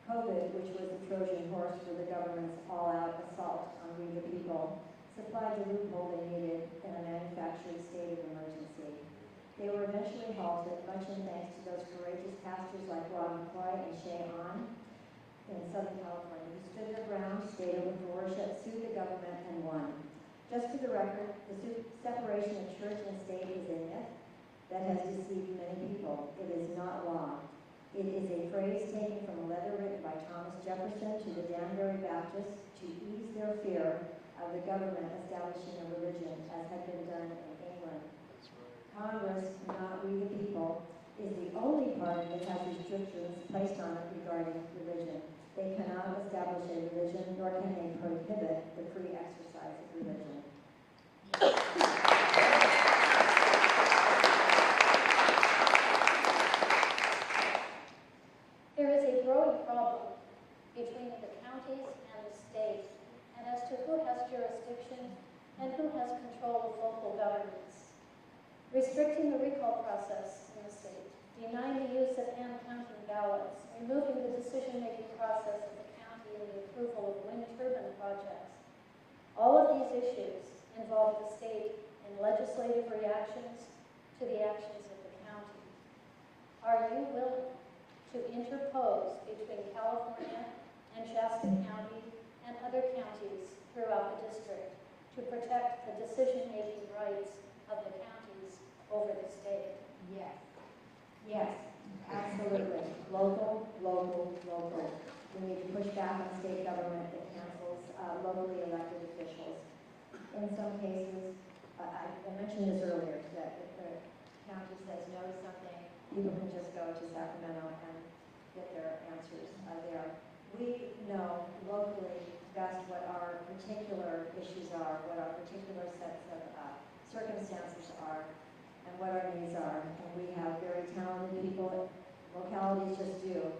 COVID, which was the Trojan horse for the government's all-out assault on we the people, supplied the loophole they needed in a manufactured state of emergency. They were eventually halted, much in thanks to those courageous pastors like Rob McCoy and Shay On in Southern California, who stood their ground, stayed open for worship, sued the government, and won. Just for the record, the separation of church and state is a myth that has deceived many people. It is not law. It is a phrase taken from a letter written by Thomas Jefferson to the Danbury Baptists to ease their fear of the government establishing a religion, as had been done in England. Congress, not we the people, is the only party that has restrictions placed on it regarding religion. They cannot establish a religion, nor can they prohibit the free exercise of religion. There is a growing problem between the counties and the state, and as to who has jurisdiction and who has control of local governments. Restricting the recall process in the state, denying the use of hand-counting ballots, removing the decision-making process of the county in the approval of wind turbine projects. All of these issues involve the state in legislative reactions to the actions of the county. Are you willing to interpose between California and Shasta County and other counties throughout the district to protect the decision-making rights of the counties over the state? Yes. Yes, absolutely. Local, local, local. We need to push back on state government that cancels locally elected officials. In some cases, I mentioned this earlier, that if the county says no to something, people can just go to Sacramento and get their answers there. We know locally best what our particular issues are, what our particular sets of circumstances are, and what our needs are. And we have very talented people. Localities just do.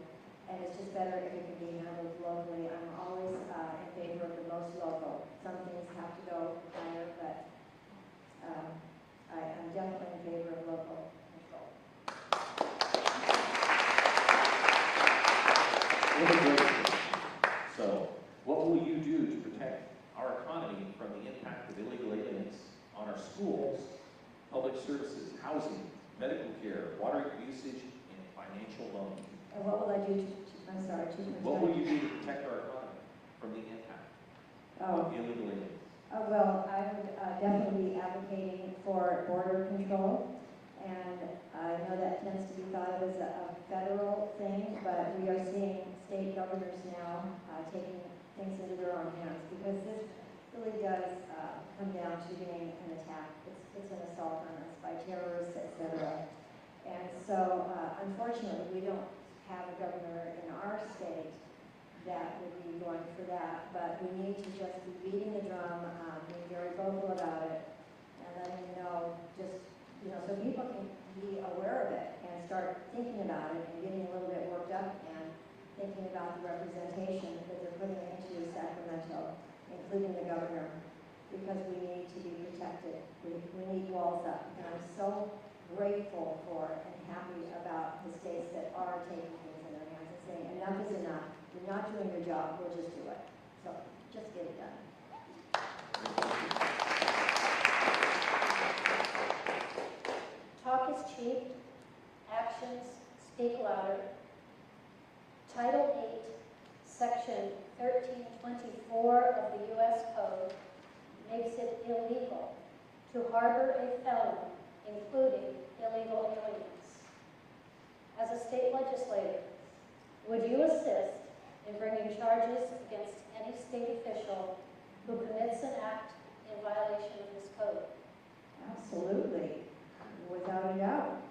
And it's just better if it can be handled locally. I'm always in favor of the most local. Some things have to go higher, but I'm definitely in favor of local control. So, what will you do to protect our economy from the impact of illegal aliens on our schools, public services, housing, medical care, water usage, and financial loans? And what will I do to protect? What will you do to protect our economy from the impact of illegal aliens? Well, I would definitely be advocating for border control. And I know that tends to be thought of as a federal thing, but we are seeing state governors now taking things into their own hands, because this really does come down to being an attack. It's an assault on us by terrorists, etc. And so, unfortunately, we don't have a governor in our state that would be going for that, but we need to just be beating the drum, being very vocal about it, and letting them know, just, so people can be aware of it and start thinking about it and getting a little bit worked up and thinking about the representation that they're putting into Sacramento, including the governor, because we need to be protected. We need walls up. And I'm so grateful for and happy about the states that are taking things in their hands and saying, enough is enough. You're not doing your job, we'll just do it. So just get it done. Talk is cheap, actions speak louder. Title 8, Section 1324 of the U.S. Code makes it illegal to harbor a felon, including illegal aliens. As a state legislator, would you assist in bringing charges against any state official who commits an act in violation of this code? Absolutely, without a doubt.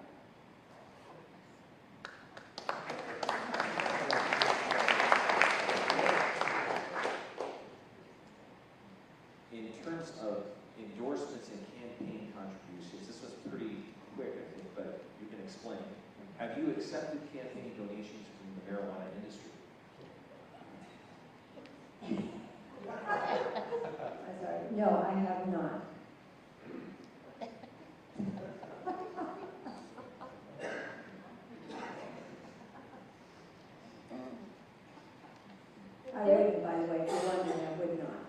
In terms of endorsements and campaign contributions, this was pretty quick, I think, but you can explain. Have you accepted campaign donations from the marijuana industry? I'm sorry. No, I have not. I wouldn't, by the way, if you're wondering, I would not.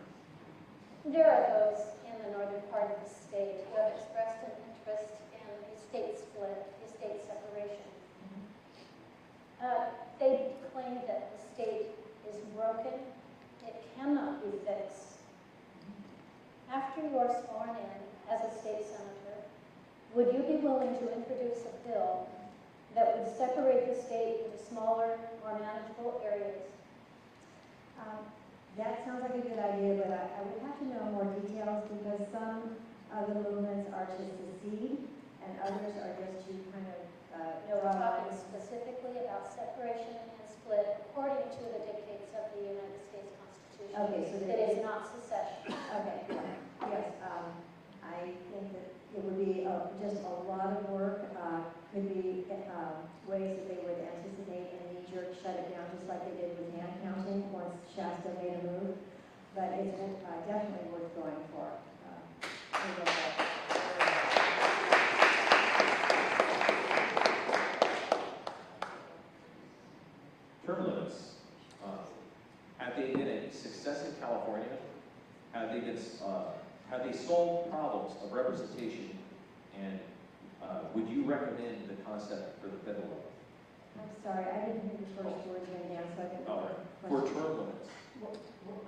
There are those in the northern part of the state who have expressed an interest in a state split, a state separation. They claim that the state is broken. It cannot be fixed. After you are sworn in as a state senator, would you be willing to introduce a bill that would separate the state into smaller, more manageable areas? That sounds like a good idea, but I would have to know more details, because some of the movements are to secede and others are just to kind of No, we're talking specifically about separation and split according to the dictates of the United States Constitution. Okay, so It is not secession. Okay, yes, I think that it would be just a lot of work. Could be ways that they would anticipate and knee-jerk shut it down, just like they did with hand counting once Shasta made a move. But it's definitely worth going for. Term limits. Have they have they solved problems of representation, and would you recommend the concept for the federal level? I'm sorry, I didn't hear the first word again, Dan, so I didn't. Oh, for term limits.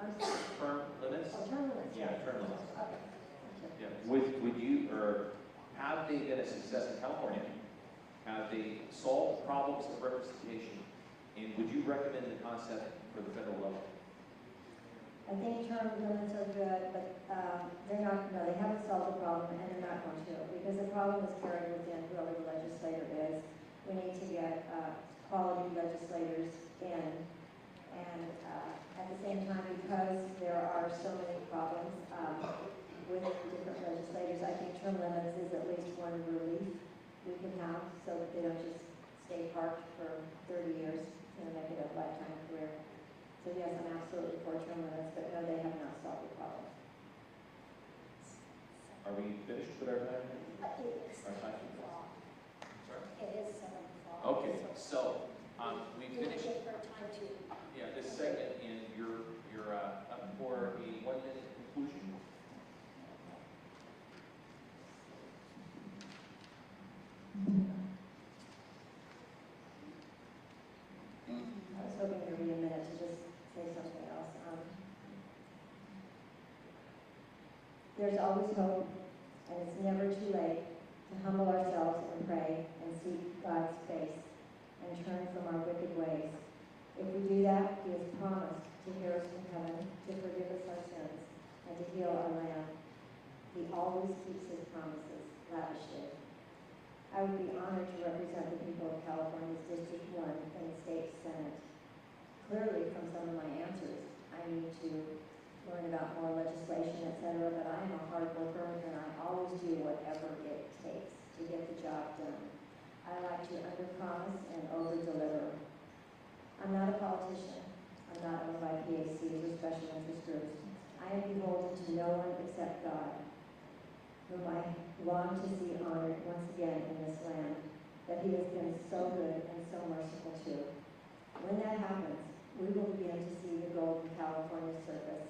I'm sorry. Term limits? Oh, term limits. Yeah, term limits. Okay. Yeah. Would you, or have they been a success in California? Have they solved problems of representation? And would you recommend the concept for the federal level? I think term limits are good, but they're not, no, they haven't solved the problem, and they're not going to, because the problem is carried within whoever the legislator is. We need to get quality legislators in, and at the same time, because there are so many problems with different legislators, I think term limits is at least one relief we can have, so that they don't just stay parked for 30 years, make it a lifetime career. So yes, I'm absolutely for term limits, but no, they have not solved the problem. Are we finished with our time? It is Our time? 7 o'clock. Sorry? It is 7 o'clock. Okay, so we You finished. give her time to. Yeah, this segment, and you're up for a 1-minute conclusion. I was hoping there'd be a minute to just say something else. There's always hope, and it's never too late to humble ourselves and pray and seek God's face and turn from our wicked ways. If we do that, He has promised to hear us from heaven, to forgive us our sins, and to heal our land. He always keeps His promises lavishly. I would be honored to represent the people of California's District 1 in the state Senate. Clearly, from some of my answers, I need to learn about more legislation, etc., but I am a hard worker, and I always do whatever it takes to get the job done. I like to under-promise and over-deliver. I'm not a politician. I'm not owned by PACs or special interest groups. I am beholden to no one except God, whom I long to see honored once again in this land, that He has been so good and so merciful to. When that happens, we will begin to see the golden California surface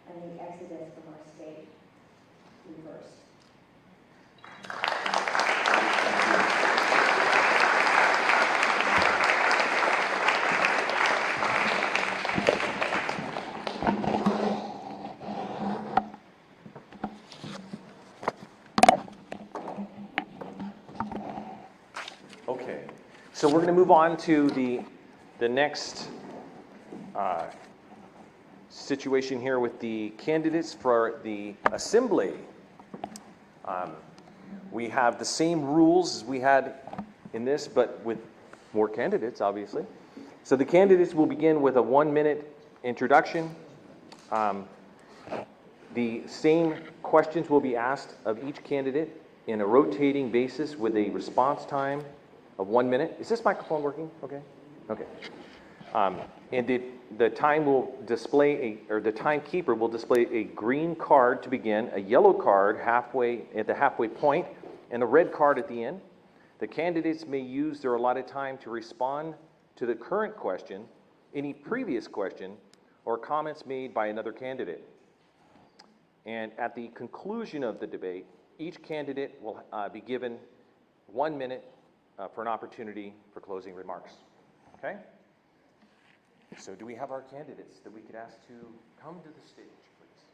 and the exodus from our state reversed. Okay, so we're going to move on to the next situation here with the candidates for the assembly. We have the same rules as we had in this, but with more candidates, obviously. So the candidates will begin with a 1-minute introduction. The same questions will be asked of each candidate in a rotating basis with a response time of 1 minute. Is this microphone working? Okay. Okay. And the time will display the timekeeper will display a green card to begin, a yellow card at the halfway point, and a red card at the end. The candidates may use their allotted time to respond to the current question, any previous question, or comments made by another candidate. And at the conclusion of the debate, each candidate will be given 1 minute for an opportunity for closing remarks. Okay? So do we have our candidates that we could ask to come to the stage, please?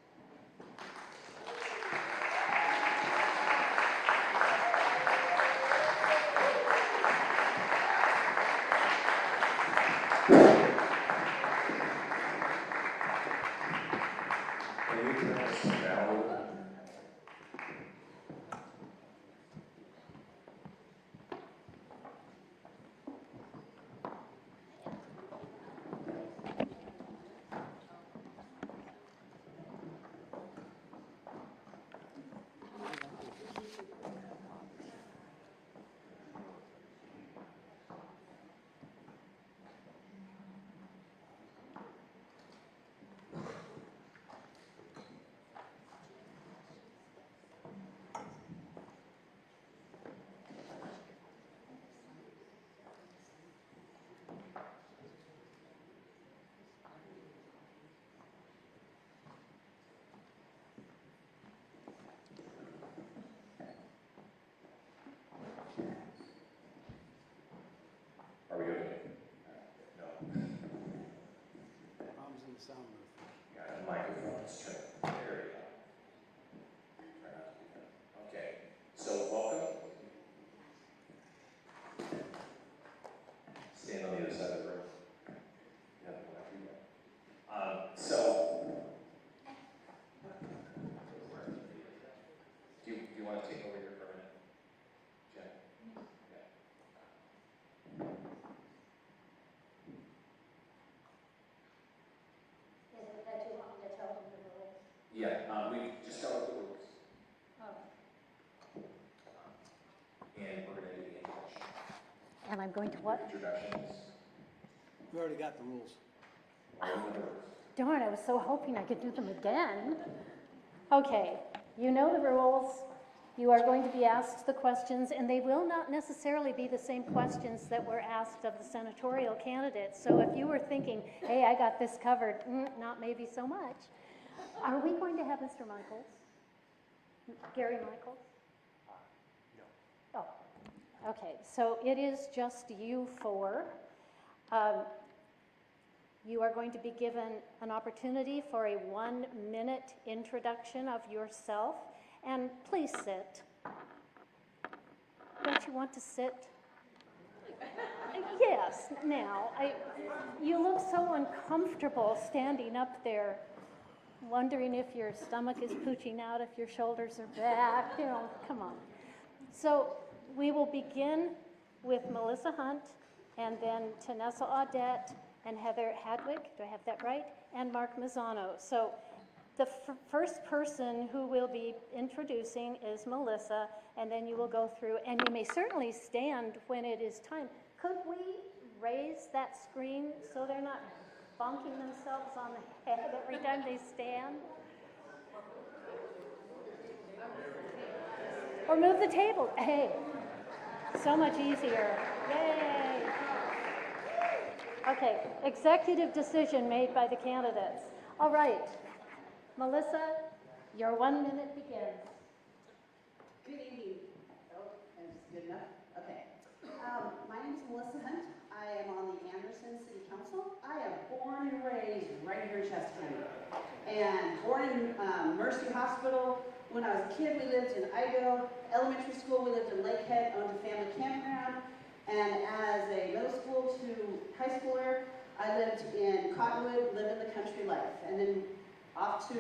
What? introductions. We already got the rules. Darn, I was so hoping I could do them again. Okay, you know the rules. You are going to be asked the questions, and they will not necessarily be the same questions that were asked of the senatorial candidates. So if you were thinking, hey, I got this covered, not maybe so much. Are we going to have Mr. Michaels? Gary Michaels? No. Oh, okay, so it is just you four. You are going to be given an opportunity for a 1-minute introduction of yourself. And please sit. Don't you want to sit? Yes, now. You look so uncomfortable standing up there, wondering if your stomach is pooching out, if your shoulders are back. You know, come on. So we will begin with Melissa Hunt, and then Tanessa Audette, and Heather Hadwick, do I have that right? And Mark Mazzano. So the first person who will be introducing is Melissa, and then you will go through, and you may certainly stand when it is time. Could we raise that screen so they're not bonking themselves on the head every time they stand? Or move the table. Hey, so much easier. Yay. Okay, executive decision made by the candidates. All right, Melissa, your 1 minute begins. Good evening. Oh, that's good enough? Okay. My name is Melissa Hunt. I am on the Anderson City Council. I am born and raised right here in Shasta County. And born in Mercy Hospital. When I was a kid, we lived in Idaho. Elementary school, we lived in Lakehead, owned a family campground. And as a middle school to high schooler, I lived in Cottonwood, lived in the country life. And then off to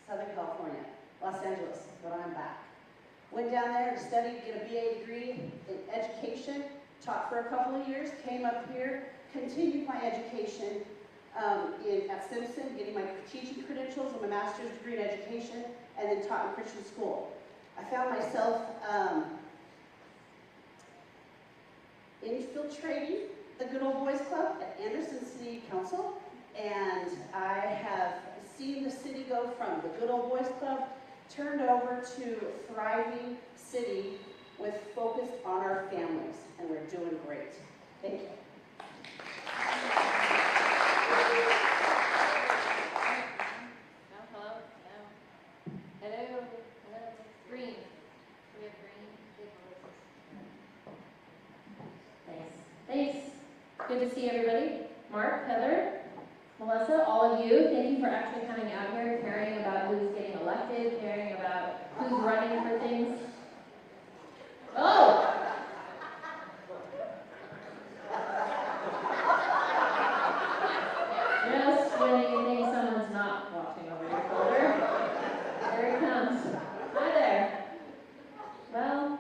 Southern California, Los Angeles, but I'm back. Went down there and studied, get a BA degree in education, taught for a couple of years, came up here, continued my education at Simpson, getting my teaching credentials and my master's degree in education, and then taught in Christian school. I found myself infiltrating the Good Old Boys Club at Anderson City Council, and I have seen the city go from the Good Old Boys Club turned over to a thriving city with focus on our families, and we're doing great. Thank you. Hello? Hello? Green. We have green. Thanks. Good to see everybody. Mark, Heather, Melissa, all of you, thank you for actually coming out here, caring about who's getting elected, caring about who's running for things. Oh! Just when you think someone's not watching over your shoulder, there he comes. Hi there. Well,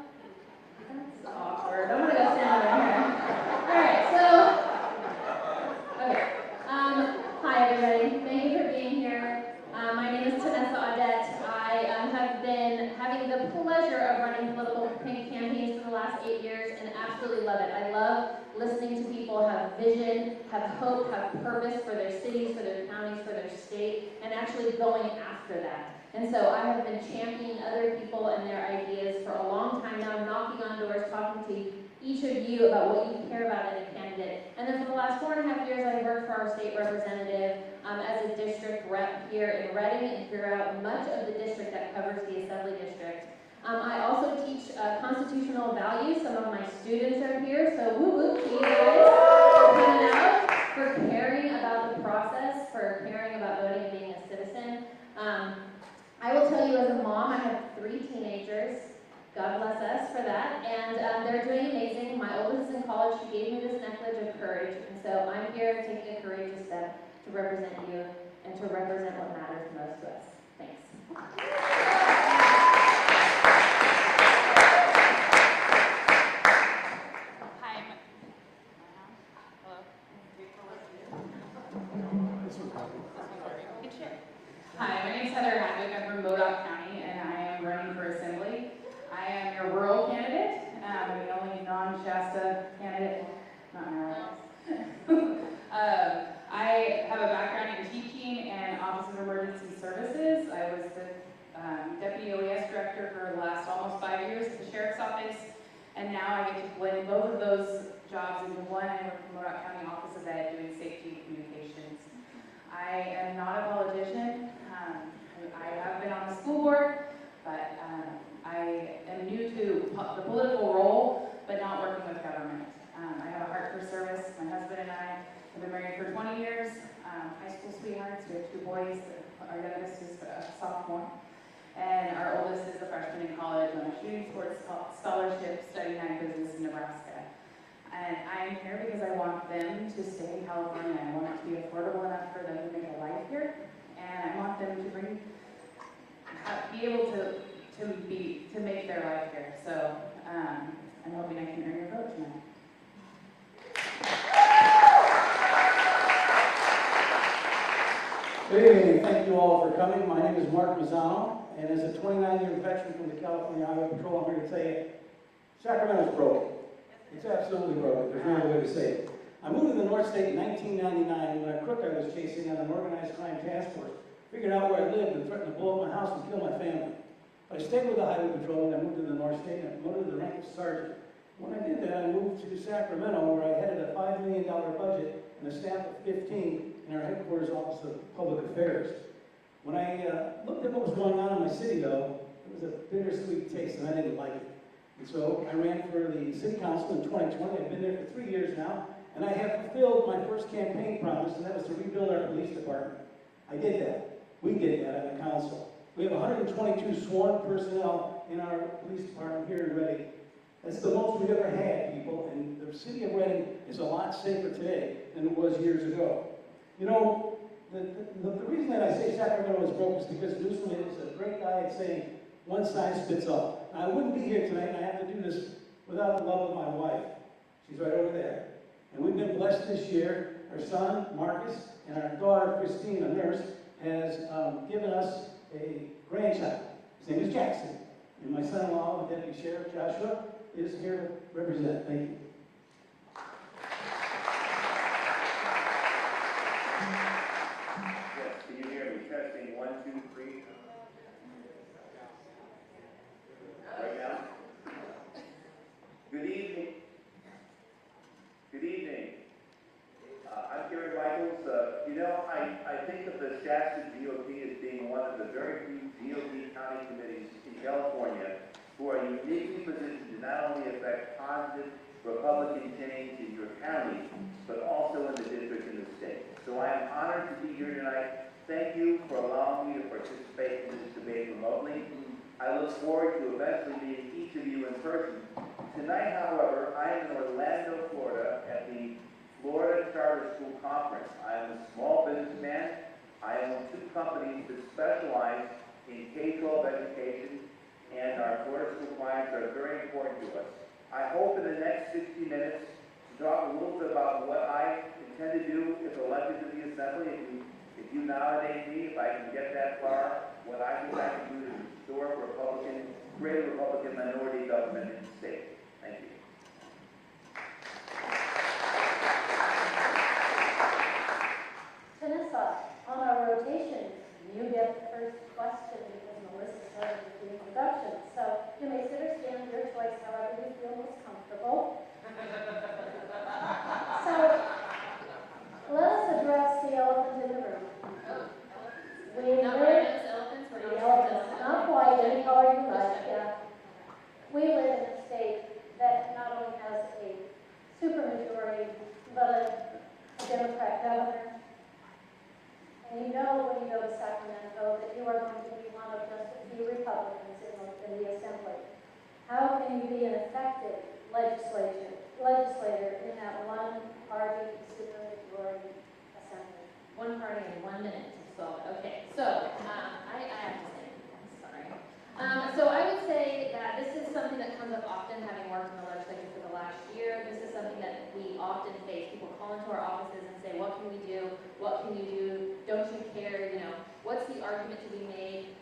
that's awkward. I'm gonna go stand over here. Hi everybody, thank you for being here. My name is Tanessa Audette. I have been having the pleasure of running political campaigns for the last 8 years and absolutely love it. I love listening to people have vision, have hope, have purpose for their cities, for their counties, for their state, and actually going after that. And so I have been championing other people and their ideas for a long time now, knocking on doors, talking to each of you about what you care about in a candidate. And then for the last 4.5 years, I worked for our state representative as a district rep here in Reading and throughout much of the district that covers the Assembly District. I also teach constitutional values. Some of my students are here, so woo-woo to you guys for coming out, for caring about the process, for caring about voting and being a citizen. I will tell you as a mom, I have 3 teenagers. God bless us for that, and they're doing amazing. My oldest is in college. She gave me this necklace of courage, and so I'm here taking a courageous step to represent you and to represent what matters most to us. Thanks. Hi. Hello. Hi, my name is Heather Hadwick. I'm from Modoc County, and I am running for Assembly. I am your rural candidate, the only non-Shasta candidate those jobs into one. I work in Modoc County Office of Ed doing safety communications. I am not a politician. I have been on the school board, but I am new to the political role, but not working with government. I have a heart for service. My husband and I have been married for 20 years, high school sweethearts. We have 2 boys. Our youngest is a sophomore, and our oldest is a freshman in college on a shooting sports scholarship studying ag business in Nebraska. And I'm here because I want them to stay in California. I want it to be affordable enough for them to make a life here, and I want them to be able to make their life here. So I'm hoping I can earn your vote tonight. Hey, thank you all for coming. My name is Mark Mazzano, and as a 29-year veteran from the California Highway Patrol, I'm here to tell you, Sacramento's broken. It's absolutely broken. There's no way to say it. I moved to the Northstate in 1999 when a crook I was chasing on an organized crime task force figured out where I lived and threatened to blow up my house and kill my family. But I stayed with the Highway Patrol and I moved to the Northstate and I promoted to the rank of sergeant. When I did that, I moved to Sacramento where I headed a $5 million budget and a staff of 15 in our headquarters office of public affairs. When I looked at what was going on in my city, though, it was a bittersweet taste, and I didn't like it. And so I ran for the city council in 2020. I've been there for 3 years now, and I have fulfilled my first campaign promise, and that was to rebuild our police department. I did that. We did that on the council. We have 122 sworn personnel in our police department here in Reading. That's the most we've ever had, people, and the city of Reading is a lot safer today than it was years ago. You know, the reason that I say Sacramento is broke is because Newsroom is a great guy at saying one size fits all. Now, I wouldn't be here tonight, and I have to do this without the love of my wife. She's right over there. And we've been blessed this year. Our son, Marcus, and our daughter, Christine, a nurse, has given us a grandchild. His name is Jackson. And my son-in-law, the Deputy Sheriff, Joshua, is here to represent. Thank you. Yes, can you hear me? Testing 1, 2, 3. Right now? Good evening. Good evening. I'm Gary Michaels. I think of the Shasta GOP as being one of the very few GOP county committees in California who are uniquely positioned to not only affect positive Republican change in your county, but also in the district and the state. So I am honored to be here tonight. Thank you for allowing me to participate in this debate remotely. I look forward to eventually meeting each of you in person. Tonight, however, I am in Orlando, Florida at the Florida Charter School Conference. I am a small businessman. I own 2 companies that specialize in K-12 education, and our Florida school clients are very important to us. I hope in the next 60 minutes to talk a little bit about what I intend to do if elected to the Assembly. If you nominate me, if I can get that far, what I think I can do to restore greater Republican minority government in the state. Thank you. Vanessa, on our rotation, you get the first question because Melissa started with the introduction. So you may sit or stand, your choice, however you feel most comfortable. So let us address the elephant in the room. Not right as elephants, we're The not elephant, not quite, any color you like, yeah. We live in a state that not only has a supermajority, but a Democrat governor. And you know when you go to Sacramento that you are going to be one of just a few Republicans in the Assembly. How can you be an effective legislator in that one-party supermajority assembly? One party in 1 minute to solve it. Okay, so I have to say, sorry. So I would say that this is something that comes up often, having worked in the legislature for the last year. This is something that we often face. People call into our offices and say, what can we do? What can you do? Don't you care? You know, what's the argument to be made?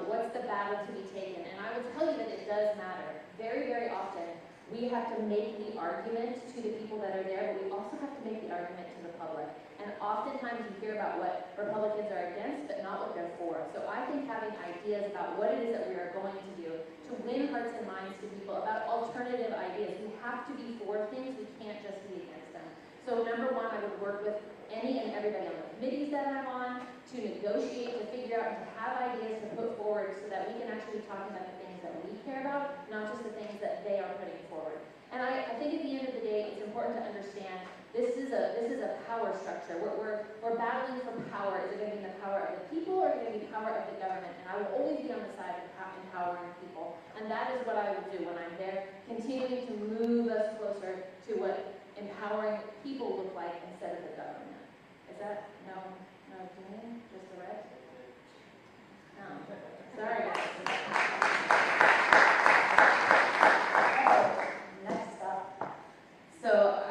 What's the battle to be taken? And I would tell you that it does matter. Very, very often, we have to make the argument to the people that are there, but we also have to make the argument to the public. And oftentimes you hear about what Republicans are against, but not what they're for. So I think having ideas about what it is that we are going to do to to win hearts and minds to people about alternative ideas. We have to be for things, we can't just be against them. So number one, I would work with any and everybody on the committees that I'm on to negotiate, to figure out, and to have ideas to put forward so that we can actually be talking about the things that we care about, not just the things that they are putting forward. And I think at the end of the day, it's important to understand this is a power structure. We're battling for power. Is it going to be the power of the people or is it going to be power of the government? And I will always be on the side of empowering people. And that is what I will do when I'm there, continuing to move us closer to what empowering people look like instead of the government. Is that no green? Just the red? No. Sorry guys. Next up. So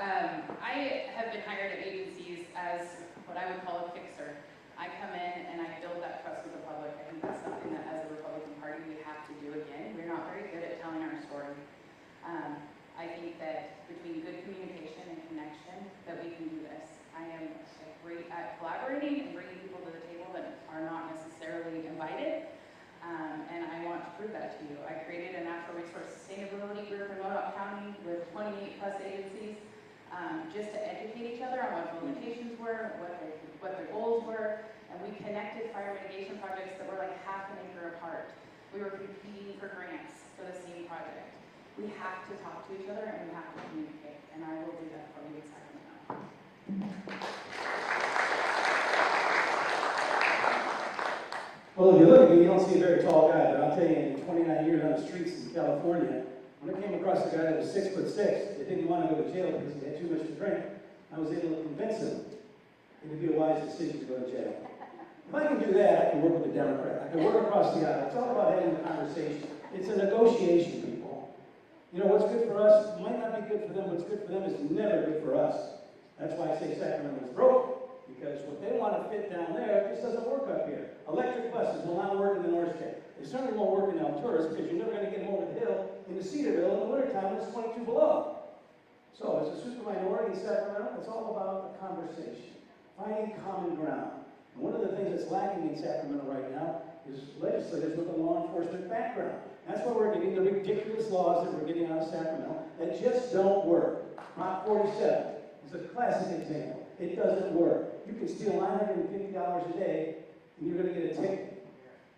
I have been hired at agencies as what I would call a fixer. I come in and I build that trust with the public. I think that's something that as a Republican Party we have to do again. We're not very good at telling our story. I think that between good communication and connection that we can do this. I am great at collaborating and bringing people to the table that are not necessarily invited. And I want to prove that to you. I created a natural resource sustainability group in Modoc County with 28 plus agencies just to educate each other on what the limitations were, what their goals were, and we connected fire mitigation projects that were like half an acre apart. We were competing for grants for the same project. We have to talk to each other and we have to communicate, and I will do that for you in Sacramento. Well, if you look at me, you don't see a very tall guy, but I'll tell you, in 29 years on the streets in California, when I came across a guy that was 6'6", that didn't want to go to jail because he had too much to drink, I was able to convince him it would be a wise decision to go to jail. If I can do that, I can work with the Democrat. I can work across the aisle. It's all about having a conversation. It's a negotiation, people. You know, what's good for us might not be good for them. What's good for them is never good for us. That's why I say Sacramento is broken. Because what they want to fit down there just doesn't work up here. Electric buses will not work in the Northstate. They certainly won't work in Alturas because you're never going to get them over the hill into Cedarville in the wintertime when it's 22 below. So as a super minority in Sacramento, it's all about a conversation, finding common ground. And one of the things that's lacking in Sacramento right now is legislators with a law enforcement background. That's why we're getting the ridiculous laws that we're getting out of Sacramento that just don't work. Prop 47 is a classic example. It doesn't work. You can steal $950 a day and you're going to get a ticket.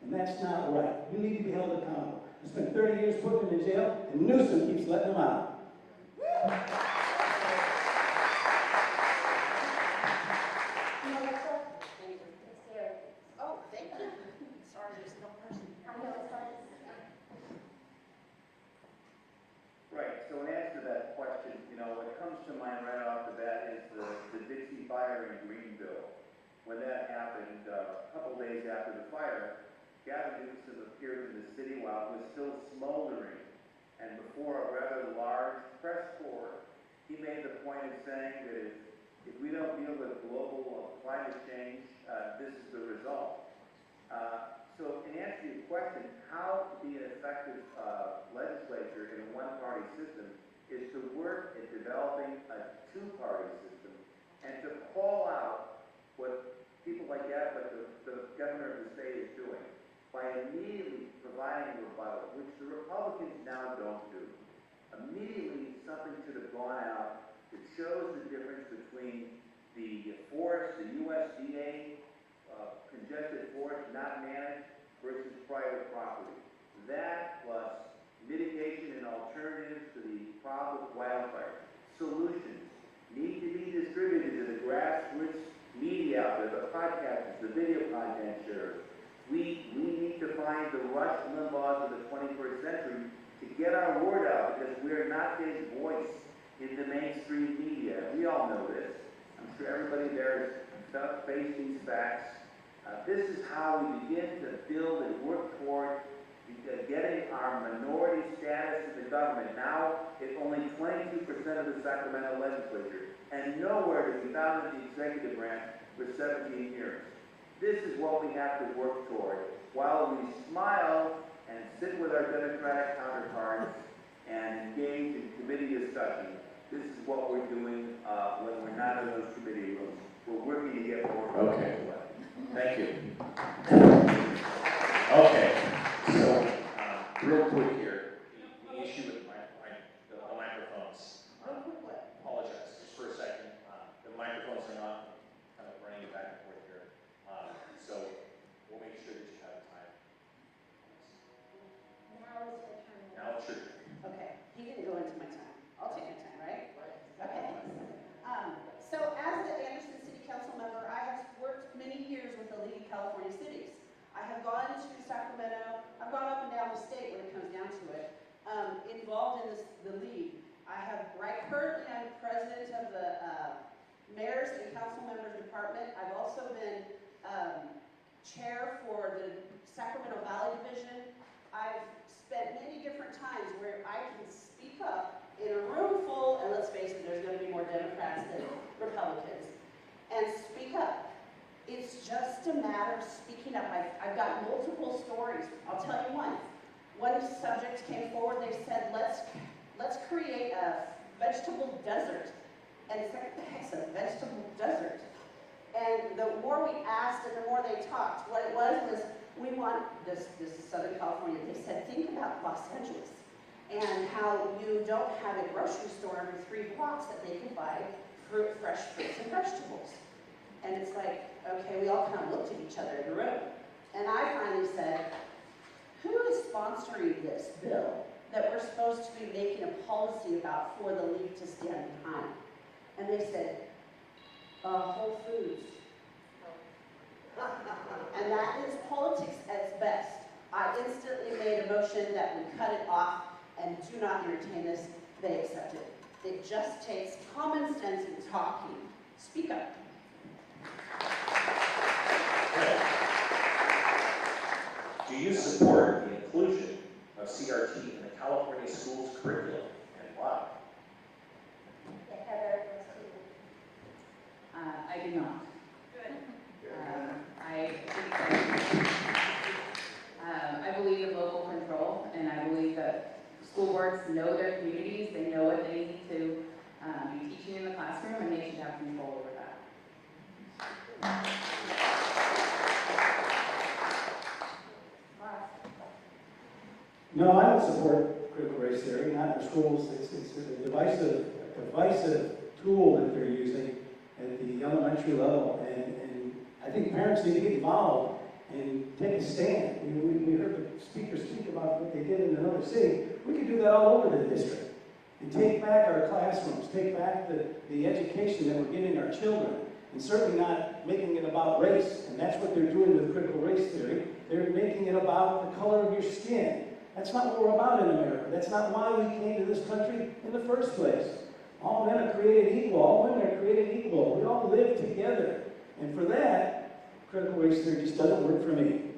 And that's not right. You need to be held accountable. I spent 30 years putting them in jail, and Newsroom keeps letting them out. Oh, thank you. Sorry, there's no person. Right, so in answer to that question, you know, what comes to mind right off the bat is the Dixie fire in Greenville. When that happened, a couple days after the fire, Gavin Newsom appeared in the city while it was still smoldering, and before a rather large press corps, he made the point of saying that if we don't deal with global climate change, this is the result. So in answer to your question, how to be an effective legislature in a one-party system is to work at developing a two-party system and to call out what people like that, what the governor of the state is doing by immediately providing a rebuttal, which the Republicans now don't do. Immediately, something should have gone out that shows the difference between the forest, the USDA congested forest not managed versus private property. That plus mitigation and alternatives to the problem of wildfire. Solutions need to be distributed to the grassroots media out there, the podcasters, the video content sharers. We need to find the Rush Limbaughs of the 21st century to get our word out because we are not his voice in the mainstream media. We all know this. I'm sure everybody there has faced these facts. This is how we begin to build and work toward getting our minority status in the government. Now, it's only 22% of the Sacramento legislature, and nowhere to be found in the executive branch for 17 years. This is what we have to work toward, while we smile and sit with our Democratic counterparts and engage in committee discussion. This is what we're doing when we're not in those committee rooms. We're working to get more. Okay. Thank you. Okay. So, real quick here. have gone to Sacramento, I've gone up and down the state when it comes down to it, involved in the league. Currently I'm president of the Mayor's and Council Members Department. I've also been chair for the Sacramento Valley Division. I've spent many different times where I can speak up in a room full, and let's face it, there's going to be more Democrats than Republicans, and speak up. It's just a matter of speaking up. I've got multiple stories. I'll tell you one. One subject came forward, they said, let's create a vegetable desert. And it's like, what the heck's a vegetable desert? And the more we asked and the more they talked, what it was we want, this is Southern California, they said, think about Los Angeles and how you don't have a grocery store every 3 blocks that they can buy fresh fruits and vegetables. And it's like, okay, we all kind of looked at each other in the room. And I finally said, who is sponsoring this bill that we're supposed to be making a policy about for the league to stand behind? And they said, Whole Foods. And that is politics at its best. I instantly made a motion that we cut it off and do not entertain this. They accepted it. It just takes common sense and talking. Speak up. Do you support the inclusion of CRT in the California schools curriculum, and why? Heather, I do not. Good. I believe in local control, and I believe that school boards know their communities, they know what they need to be teaching in the classroom, and they should have control over that. No, I don't support critical race theory, not in schools. It's a divisive tool that they're using at the elementary level, and I think parents need to get involved and take a stand. We heard the speaker speak about what they did in another city. We could do that all over the district and take back our classrooms, take back the education that we're giving our children, and certainly not making it about race. And that's what they're doing with critical race theory. They're making it about the color of your skin. That's not what we're about in America. That's not why we came to this country in the first place. All men are created equal. All women are created equal. We all live together. And for that, critical race theory just doesn't work for me.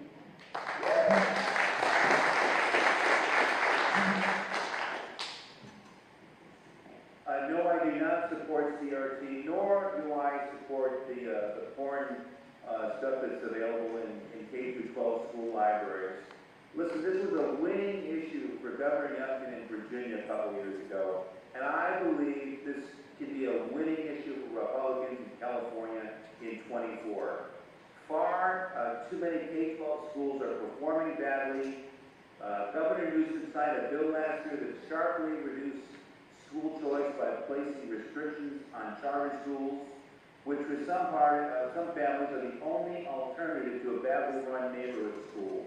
No, I do not support CRT, nor do I support the porn stuff that's available in K-12 school libraries. Listen, this was a winning issue for Governor Youngkin in Virginia a couple years ago, and I believe this can be a winning issue for Republicans in California in 24. Far too many K-12 schools are performing badly. Governor Newsom signed a bill last year that sharply reduced school choice by placing restrictions on charter schools, which for some families are the only alternative to a badly run neighborhood school.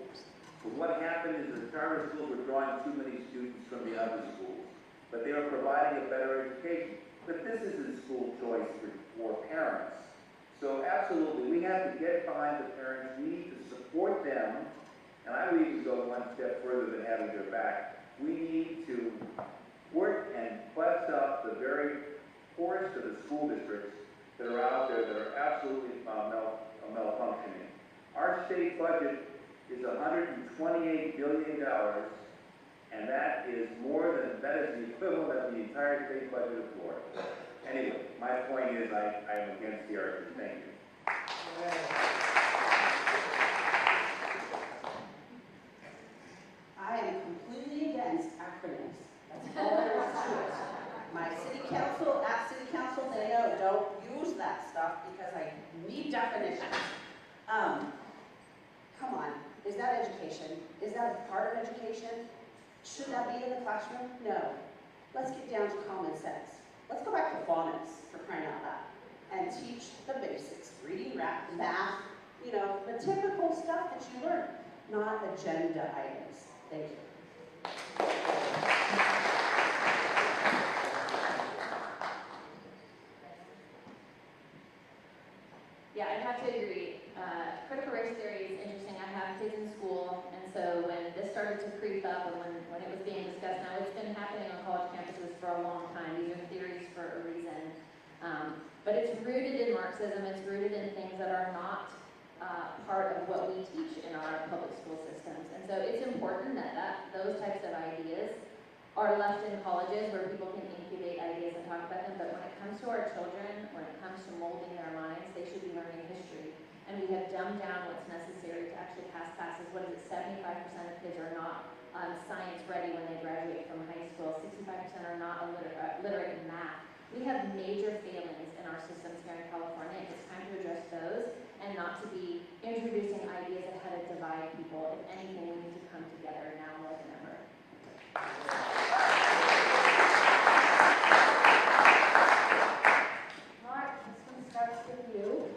But what happened is the charter schools were drawing too many students from the other schools, but they were providing a better education. But this isn't school choice for parents. So absolutely, we have to get behind the parents. We need to support them, and I would even go one step further than having their back. We need to work and bust up the very poorest of the school districts that are out there that are absolutely malfunctioning. Our state budget is $128 billion, and that is the equivalent of the entire state budget of Florida. Anyway, my point is I am against CRT. Thank you. I am completely against acronyms. That's all there is to it. My city council, at city council, they know, don't use that stuff because I need definitions. Come on, is that education? Is that a part of education? Should that be in the classroom? No. Let's get down to common sense. Let's go back to phonics, for crying out loud, and teach the basics, reading, math, the typical stuff that you learn, not agenda items. Thank you. Yeah, I'd have to agree. critical race theory is interesting. I have kids in school, and so when this started to creep up and when it was being discussed, now it's been happening on college campuses for a long time. These are theories for a reason. But it's rooted in Marxism. It's rooted in things that are not part of what we teach in our public school systems. And so it's important that those types of ideas are left in colleges where people can incubate ideas and talk about them. But when it comes to our children, when it comes to molding their minds, they should be learning history. And we have dumbed down what's necessary to actually pass classes. What is it, 75% of kids are not science ready when they graduate from high school. 65% are not literate in math. We have major failings in our systems here in California. It's time to address those and not to be introducing ideas that how to divide people. If anything, we need to come together now more than ever. Mark, this one starts with you.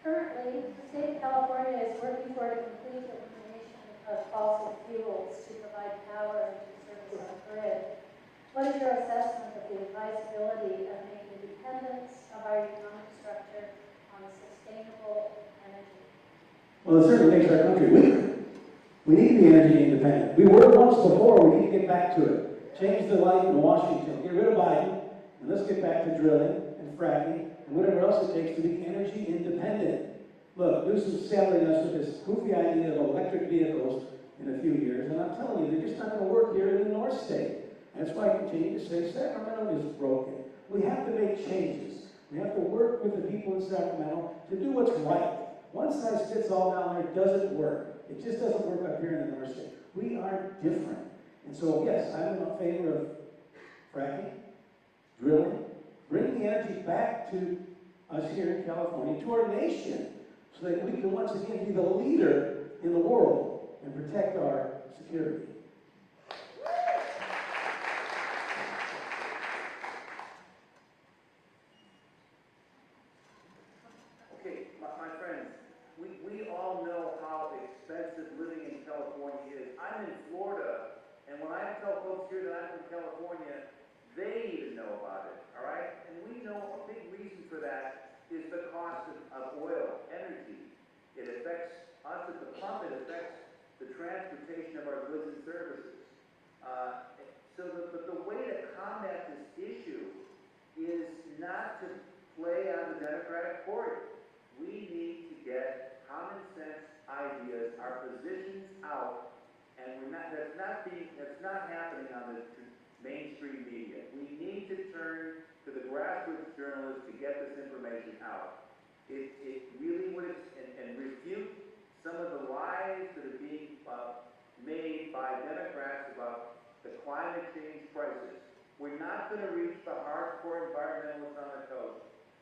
Currently, the state of California is working toward a complete elimination of fossil fuels to provide power and to service our grid. What is your assessment of the advisability of making dependence of our economic structure on sustainable energy? Well, it certainly makes our country weaker. We need to be energy independent. We were once before, we need to get back to it. Change the light in Washington. Get rid of Biden, and let's get back to drilling and fracking and whatever else it takes to be energy independent. Look, Newsom's selling us with this goofy idea of electric vehicles in a few years, and I'm telling you, they're just not going to work here in the Northstate. That's why I continue to say Sacramento is broken. We have to make changes. We have to work with the people in Sacramento to do what's right. One size fits all down there doesn't work. It just doesn't work up here in the North State. We are different. And so, yes, I'm in favor of fracking, drilling, bringing the energy back to us here in California, to our nation, so that we can once again be the leader in the world and protect our security. My friends, we all know how expensive living in California is. I'm in Florida, and when I tell folks here that I'm from California, they even know about it, all right? And we know a big reason for that is the cost of oil, energy. It affects us at the pump, it affects the transportation of our goods and services. But the way to combat this issue is not to play on the Democratic Party. We need to get common sense ideas, our positions out, and that's not happening on the mainstream media. We need to turn to the grassroots journalists to get this information out. It really would, and refute some of the lies that are being made by Democrats about the climate change crisis. We're not going to reach the hardcore environmentalists on the coast,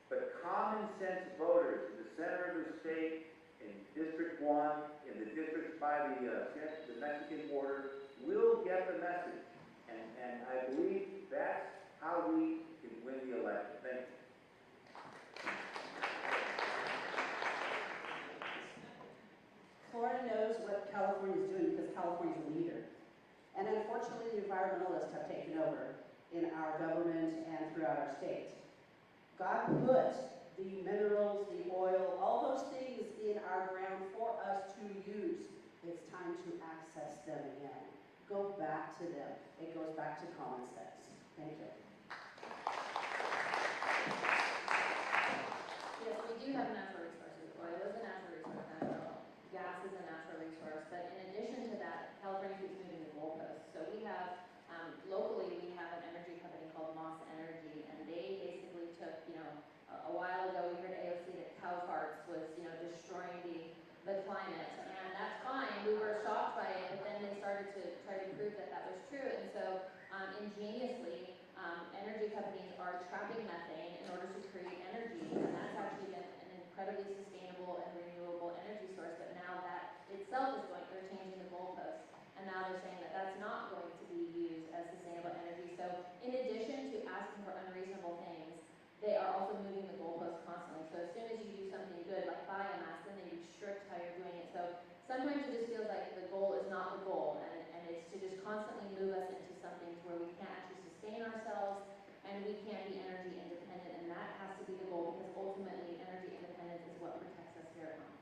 but common sense voters in the center of the state, in District 1, in the districts by the Mexican border, will get the message. And I believe that's how we can win the election. Thank you. Florida knows what California is doing because California is a leader. And unfortunately, the environmentalists have taken over in our government and throughout our state. God put the minerals, the oil, all those things in our ground for us to use. It's time to access them again. Go back to them. It goes back to common sense. Thank you. Yes, we do have natural resources. Oil is a natural resource, gas is a natural resource, but in addition to that, California keeps moving the goalposts. So we have, locally, we have an energy company called Moss Energy, and they basically took, a while ago we heard AOC that cow farts was, destroying the climate, and that's fine. We were shocked by it, but then they started to try to prove that was true, and so ingeniously, energy companies are trapping methane in order to create energy, and that's actually been an incredibly sustainable and renewable energy source, but now that itself is they're changing the goalposts, and now they're saying that that's not going to be used as sustainable energy. So in addition to asking for unreasonable things, they are also moving the goalposts constantly. So as soon as you do something good, like biomass, then they restrict how you're doing it. So sometimes it just feels like the goal is not the goal, and it's to just constantly move us into something where we can't actually sustain ourselves, and we can't be energy independent, and that has to be the goal, because ultimately energy independence is what protects us here at home.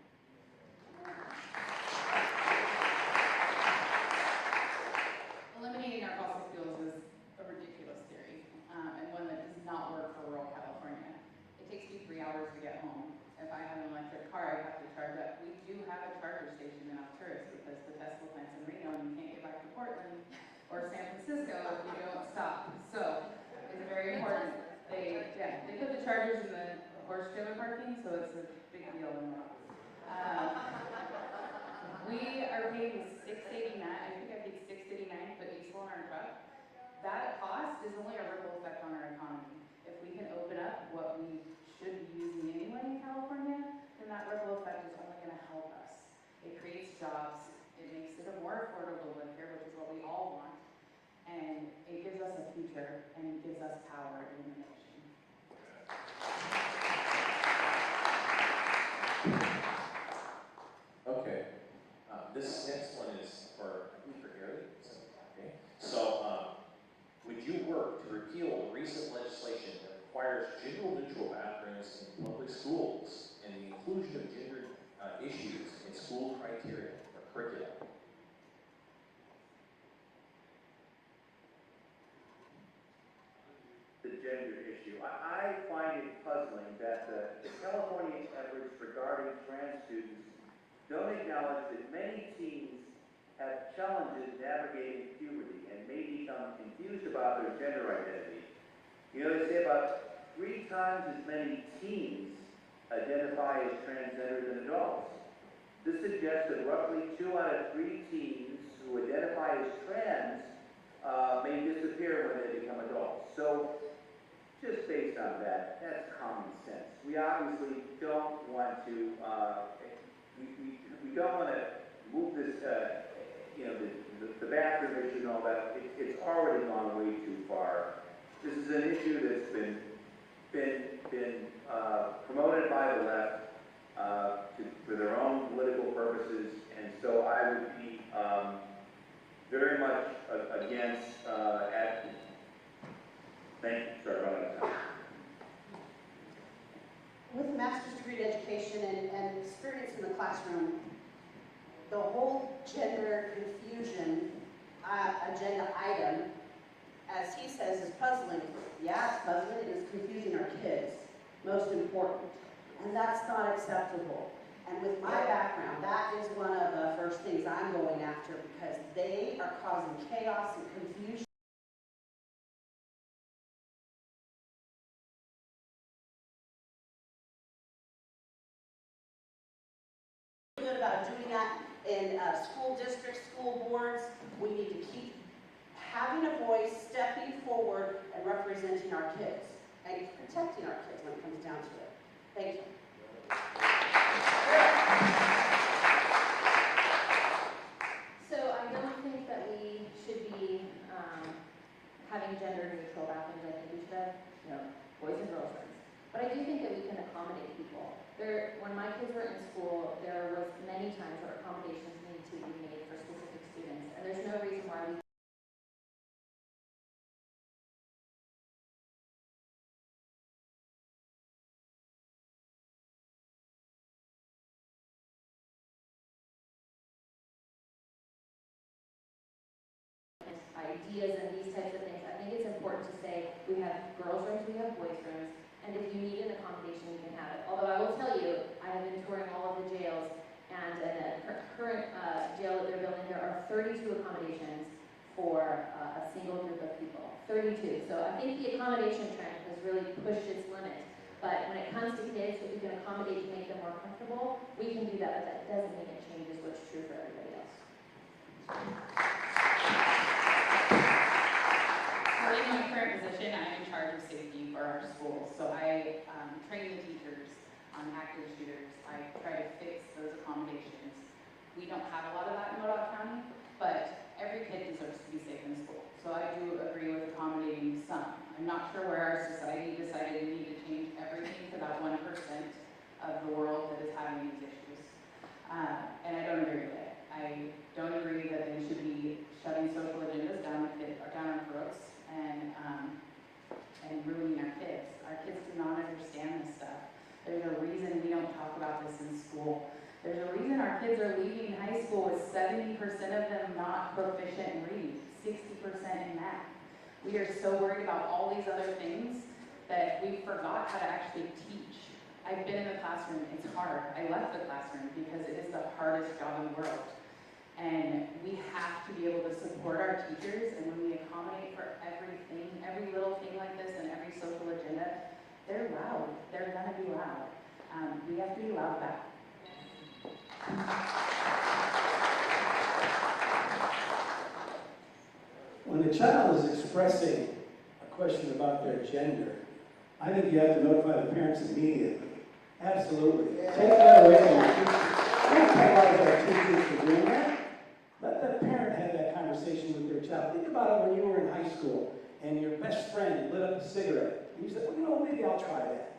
have a charger station in Alturas because the festival plant's in Reno and you can't get back to Portland or San Francisco if you don't stop. So it's very important. They put the chargers in the horse trailer parking, so it's a big deal in that. We are paying $6.89. I think I paid $6.89 to put diesel in our truck. That cost is only a ripple effect on our economy. If we can open up what we should be using anyway in California, then that ripple effect is only going to help us. It creates jobs. It makes it a more affordable live here, which is what we all want. And it gives us a future and gives us power in the nation. Okay. This next one is for Gary. Okay. So, would you work to repeal recent legislation that requires gender-neutral bathrooms in public schools and the inclusion of gender issues in school criteria or curriculum? The gender issue. I find it puzzling that the California efforts regarding trans students don't acknowledge that many teens have challenges navigating puberty and may become confused about their gender identity. You know, they say about 3 times as many teens identify as transgender than adults. This suggests that roughly 2 out of 3 teens who identify as trans may disappear when they become adults. So, just based on that, that's common sense. We obviously don't want to, we don't want to move this, the bathroom issue and all that. It's already gone way too far. This is an issue that's been promoted by the left for their own political purposes, and so I would be very much against thank you. Sorry about that. With a master's degree in education and experience in the classroom, the whole gender confusion agenda item, as he says, is puzzling. Yeah, it's puzzling. It is confusing our kids, most important. And that's not acceptable. And with my background, that is one of the first things I'm going after because they are causing chaos and confusion. Good about doing that in school districts, school boards. We need to keep having a voice, stepping forward, and representing our kids, and protecting our kids when it comes down to it. Thank you. So I don't think that we should be having gender-neutral bathrooms. I think we should have, boys and girls rooms. But I do think that we can accommodate people. When my kids were in school, there was many times where accommodations needed to be made for specific students, and there's no reason why we ideas and these types of things. I think it's important to say we have girls' rooms, we have boys' rooms, and if you need an accommodation, you can have it. Although I will tell you, I have been touring all of the jails, and in the current jail that they're building, there are 32 accommodations for a single group of people. 32. So I think the accommodation trend has really pushed its limit. But when it comes to kids, if we can accommodate to make them more comfortable, we can do that, but that doesn't mean it changes what's true for everybody else. So in my current position, I'm in charge of safety for our schools. So I train the teachers on active shooters. I try to fix those accommodations. We don't have a lot of that in Modoc County, but every kid deserves to be safe in school. So I do agree with accommodating some. I'm not sure where our society decided we need to change everything to that 1% of the world that is having these issues. And I don't agree with it. I don't agree that they should be shoving social agendas down our throats and ruining our kids. Our kids do not understand this stuff. There's a reason we don't talk about this in school. There's a reason our kids are leaving high school with 70% of them not proficient in reading, 60% in math. We are so worried about all these other things that we forgot how to actually teach I've been in the classroom, it's hard. I left the classroom because it is the hardest job in the world. And we have to be able to support our teachers, and when we accommodate for everything, every little thing like this and every social agenda, they're loud. They're gonna be loud. We have to be loud back. When a child is expressing a question about their gender, I think you have to notify the parents immediately. Absolutely. Take that away from your teachers. Don't penalize our teachers for doing that. Let the parent have that conversation with their child. Think about it when you were in high school and your best friend lit up a cigarette. And you said, well, you know, maybe I'll try that.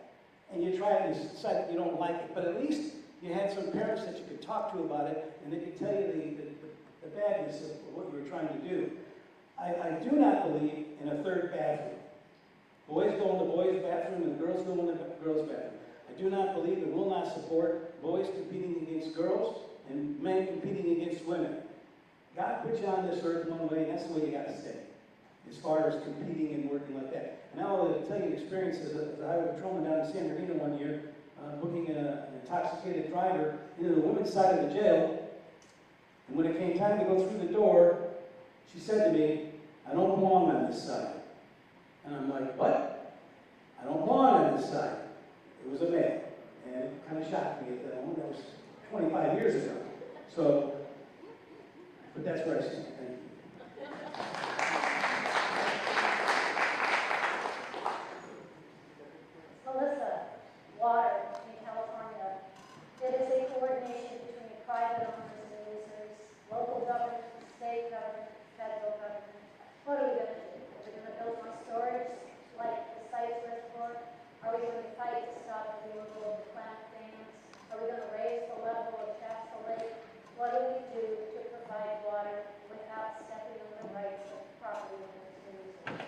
And you try it and you decide that you don't like it. But at least you had some parents that you could talk to about it, and they could tell you the badness of what you were trying to do. I do not believe in a third bathroom. Boys go in the boys' bathroom and girls go in the girls' bathroom. I do not believe and will not support boys competing against girls and men competing against women. God put you on this earth one way, and that's the way you got to stay, as far as competing and working like that. And I'll tell you an experience as a highway patrolman down in San Bernardino one year, booking an intoxicated driver into the women's side of the jail. And when it came time to go through the door, she said to me, I don't belong on this side. And I'm like, what? I don't belong on this side. It was a male. And it kind of shocked me at that moment. That was 25 years ago. So, but that's where I stand. Thank you. Melissa, water in California. It is a coordination between private owners and users, local government, state government, federal government. What are we going to do? Are we going to build more storage like the sites reservoir? Are we going to fight to stop the removal of the plant dams? Are we going to raise the level of Shasta Lake? What do we do to provide water without stepping on the rights of property owners and users?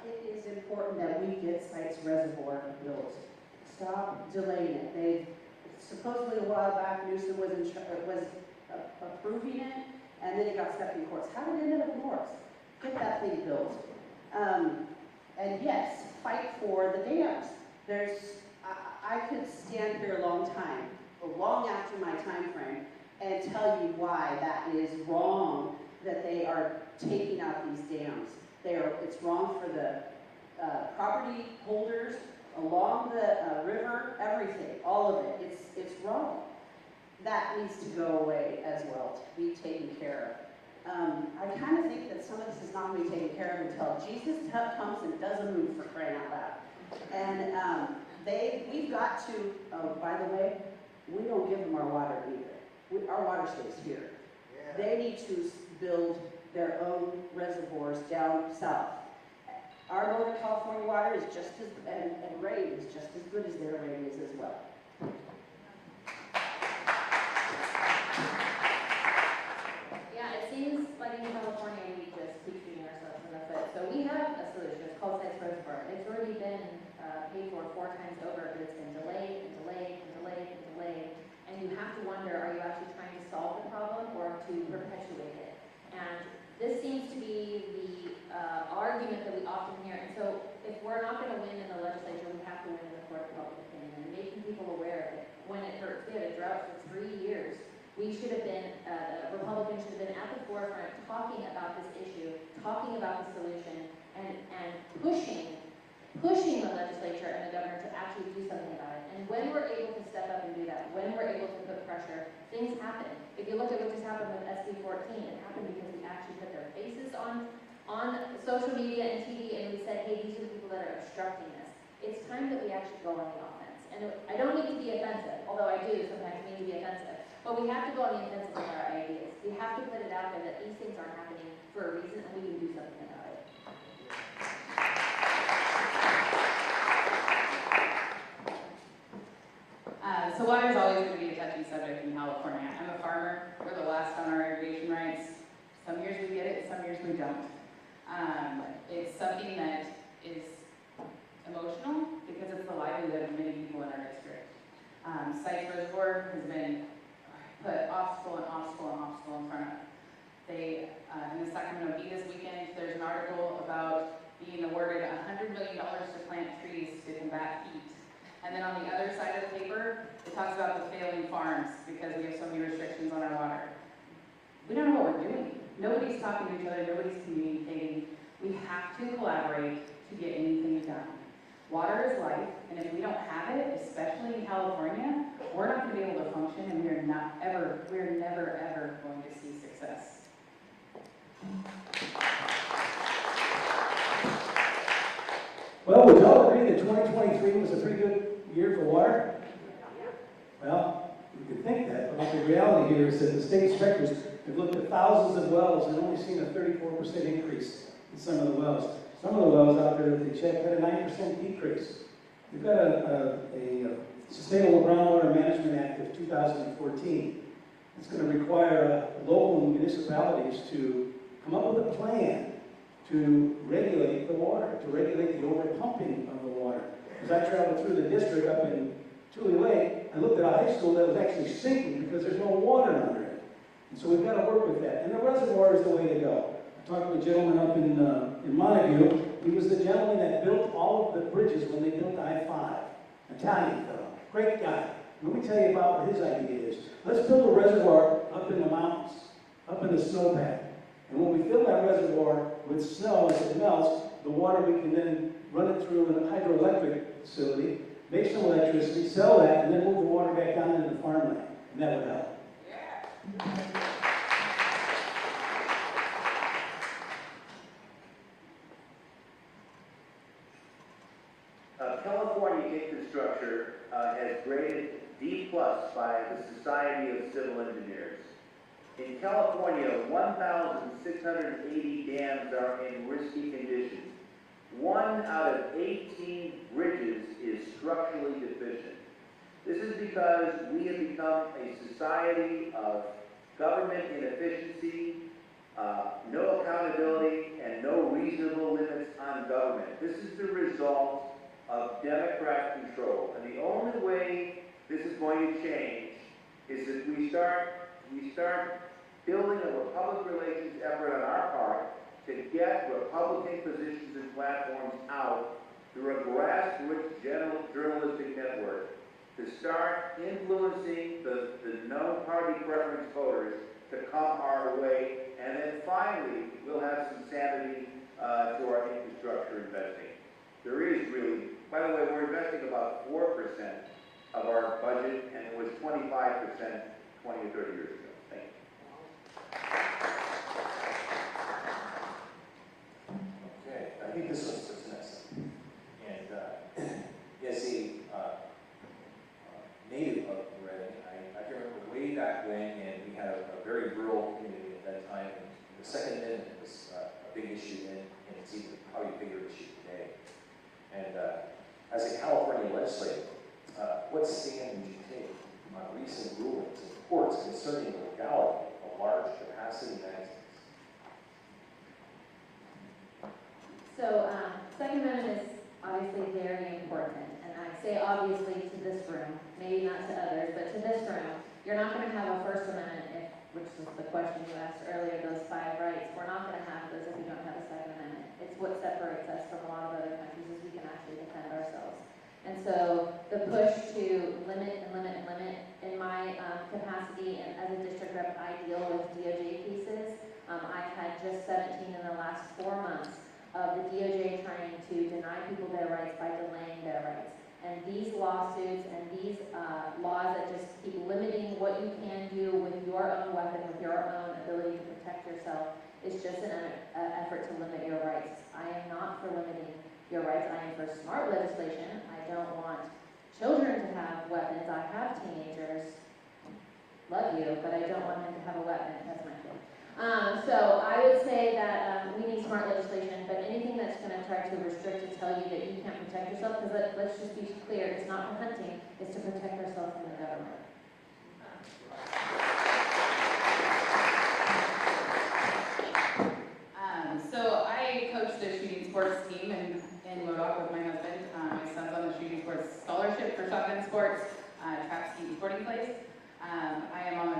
It is important that we get sites reservoir built. Stop delaying it. They supposedly a while back, Newsroom was approving it, and then it got stuck in courts. How did it end up in courts? Get that thing built. And yes, fight for the dams. I could stand here a long time, long after my time frame, and tell you why that is wrong that they are taking out these dams. It's wrong for the property holders along the river, everything, all of it. It's wrong. That needs to go away as well, to be taken care of. I kind of think that some of this is not going to be taken care of until Jesus comes and does a move, for crying out loud. And we've got to, by the way, we don't give them our water either. Our water stays here. Yeah. They need to build their own reservoirs down south. Our Northern California water is just as, and rain is just as good as their rain is as well. Yeah, it seems like in California we just keep shooting ourselves in the foot. So we have a solution. It's called Sites Reservoir. It's already been paid for 4 times over, but it's been delayed and delayed and delayed and delayed. And you have to wonder, are you actually trying to solve the problem or to perpetuate it? And this seems to be the argument that we often hear. And so if we're not going to win in the legislature, we have to win in the court of public opinion and making people aware of it when it hurts. We had a drought for 3 years. We should have been, Republicans should have been at the forefront talking about this issue, talking about the solution, and pushing the legislature and the governor to actually do something about it. And when we're able to step up and do that, when we're able to put pressure, things happen. If you look at what just happened with SB 14, it happened because we actually put their faces on social media and TV, and we said, hey, these are the people that are obstructing this. It's time that we actually go on the offense. And I don't need to be offensive, although I do sometimes need to be offensive. But we have to go on the offensive with our ideas. We have to put it out there that these things aren't happening for a reason, and we can do something about it. So water is always going to be a touchy subject in California. I'm a farmer. We're the last on our irrigation rights. Some years we get it, some years we don't. It's something that is emotional because it's the livelihood of many people in our district. Sites Reservoir has been put obstacle and obstacle and obstacle in front of. They, in the Sacramento Bee this weekend, there's an article about being awarded $100 million to plant trees to combat heat. And And then on the other side of the paper, it talks about the failing farms because we have so many restrictions on our water. We don't know what we're doing. Nobody's talking to each other, nobody's communicating. We have to collaborate to get anything done. Water is life, and if we don't have it, especially in California, we're not going to be able to function, and we're never, ever going to see success. Well, would y'all agree that 2023 was a pretty good year for water? Well, you could think that, but the reality here is that the state inspectors have looked at thousands of wells and only seen a 34% increase in some of the wells. Some of the wells out there that they checked had a 9% decrease. We've got a Sustainable Groundwater Management Act of 2014. It's going to require local municipalities to come up with a plan to regulate the water, to regulate the overpumping of the water. As I traveled through the district up in Tule Lake, I looked at a high school that was actually sinking because there's no water under it. And so we've got to work with that. And the reservoir is the way to go. I talked to a gentleman up in Montague. He was the gentleman that built all of the bridges when they built I-5. Italian fellow. Great guy. Let me tell you about what his idea is. Let's build a reservoir up in the mountains, up in the snowpack. And when we fill that reservoir with snow as it melts, the water we can then run it through a hydroelectric facility, make some electricity, sell that, and then move the water back down into the farmland. And that would help. Yeah. California infrastructure has graded D+ by the Society of Civil Engineers. In California, 1,680 dams are in risky condition. 1 out of 18 bridges is structurally deficient. This is because we have become a society of government inefficiency, no accountability, and no reasonable limits on government. This is the result of Democrat control. And the only way this is going to change is that we start building a public relations effort on our part to get Republican positions and platforms out through a grassroots journalistic network to start influencing the known party preference voters to come our way, and then finally we'll have some sanity to our infrastructure investing. There is really, by the way, we're investing about 4% of our budget, and it was 25% 20 or 30 years ago. Thank you. Okay, I think this one's for Vanessa. And as a native of Reading, I can remember way back when, and we had a very rural community at that time, and the Second Amendment was a big issue then, and it's even probably a bigger issue today. And as a California legislator, what stand would you take on recent rulings in courts concerning the legality of large capacity magazines? So, Second Amendment is obviously very important, and I say obviously to this room, maybe not to others, but to this room, you're not going to have a First Amendment, which was the question you asked earlier, those 5 rights. We're not going to have those if we don't have a Second Amendment. It's what separates us from a lot of other countries is we can actually defend ourselves. And so the push to limit and limit and limit, in my capacity and as a district rep, I deal with DOJ cases. I've had just 17 in the last 4 months of the DOJ trying to deny people their rights by delaying their rights. And these lawsuits and these laws that just keep limiting what you can do with your own weapon, with your own ability to protect yourself, is just an effort to limit your rights. I am not for limiting your rights. I am for smart legislation. I don't want children to have weapons. I have teenagers. Love you, but I don't want them to have a weapon. That's my kid. So I would say that we need smart legislation, but anything that's going to try to restrict to tell you that you can't protect yourself, because let's just be clear, it's not for hunting, it's to protect ourselves from the government. So I coach the shooting sports team in Modoc with my husband. My son's on the shooting sports scholarship for shotgun sports, trap ski sporting place. I am on the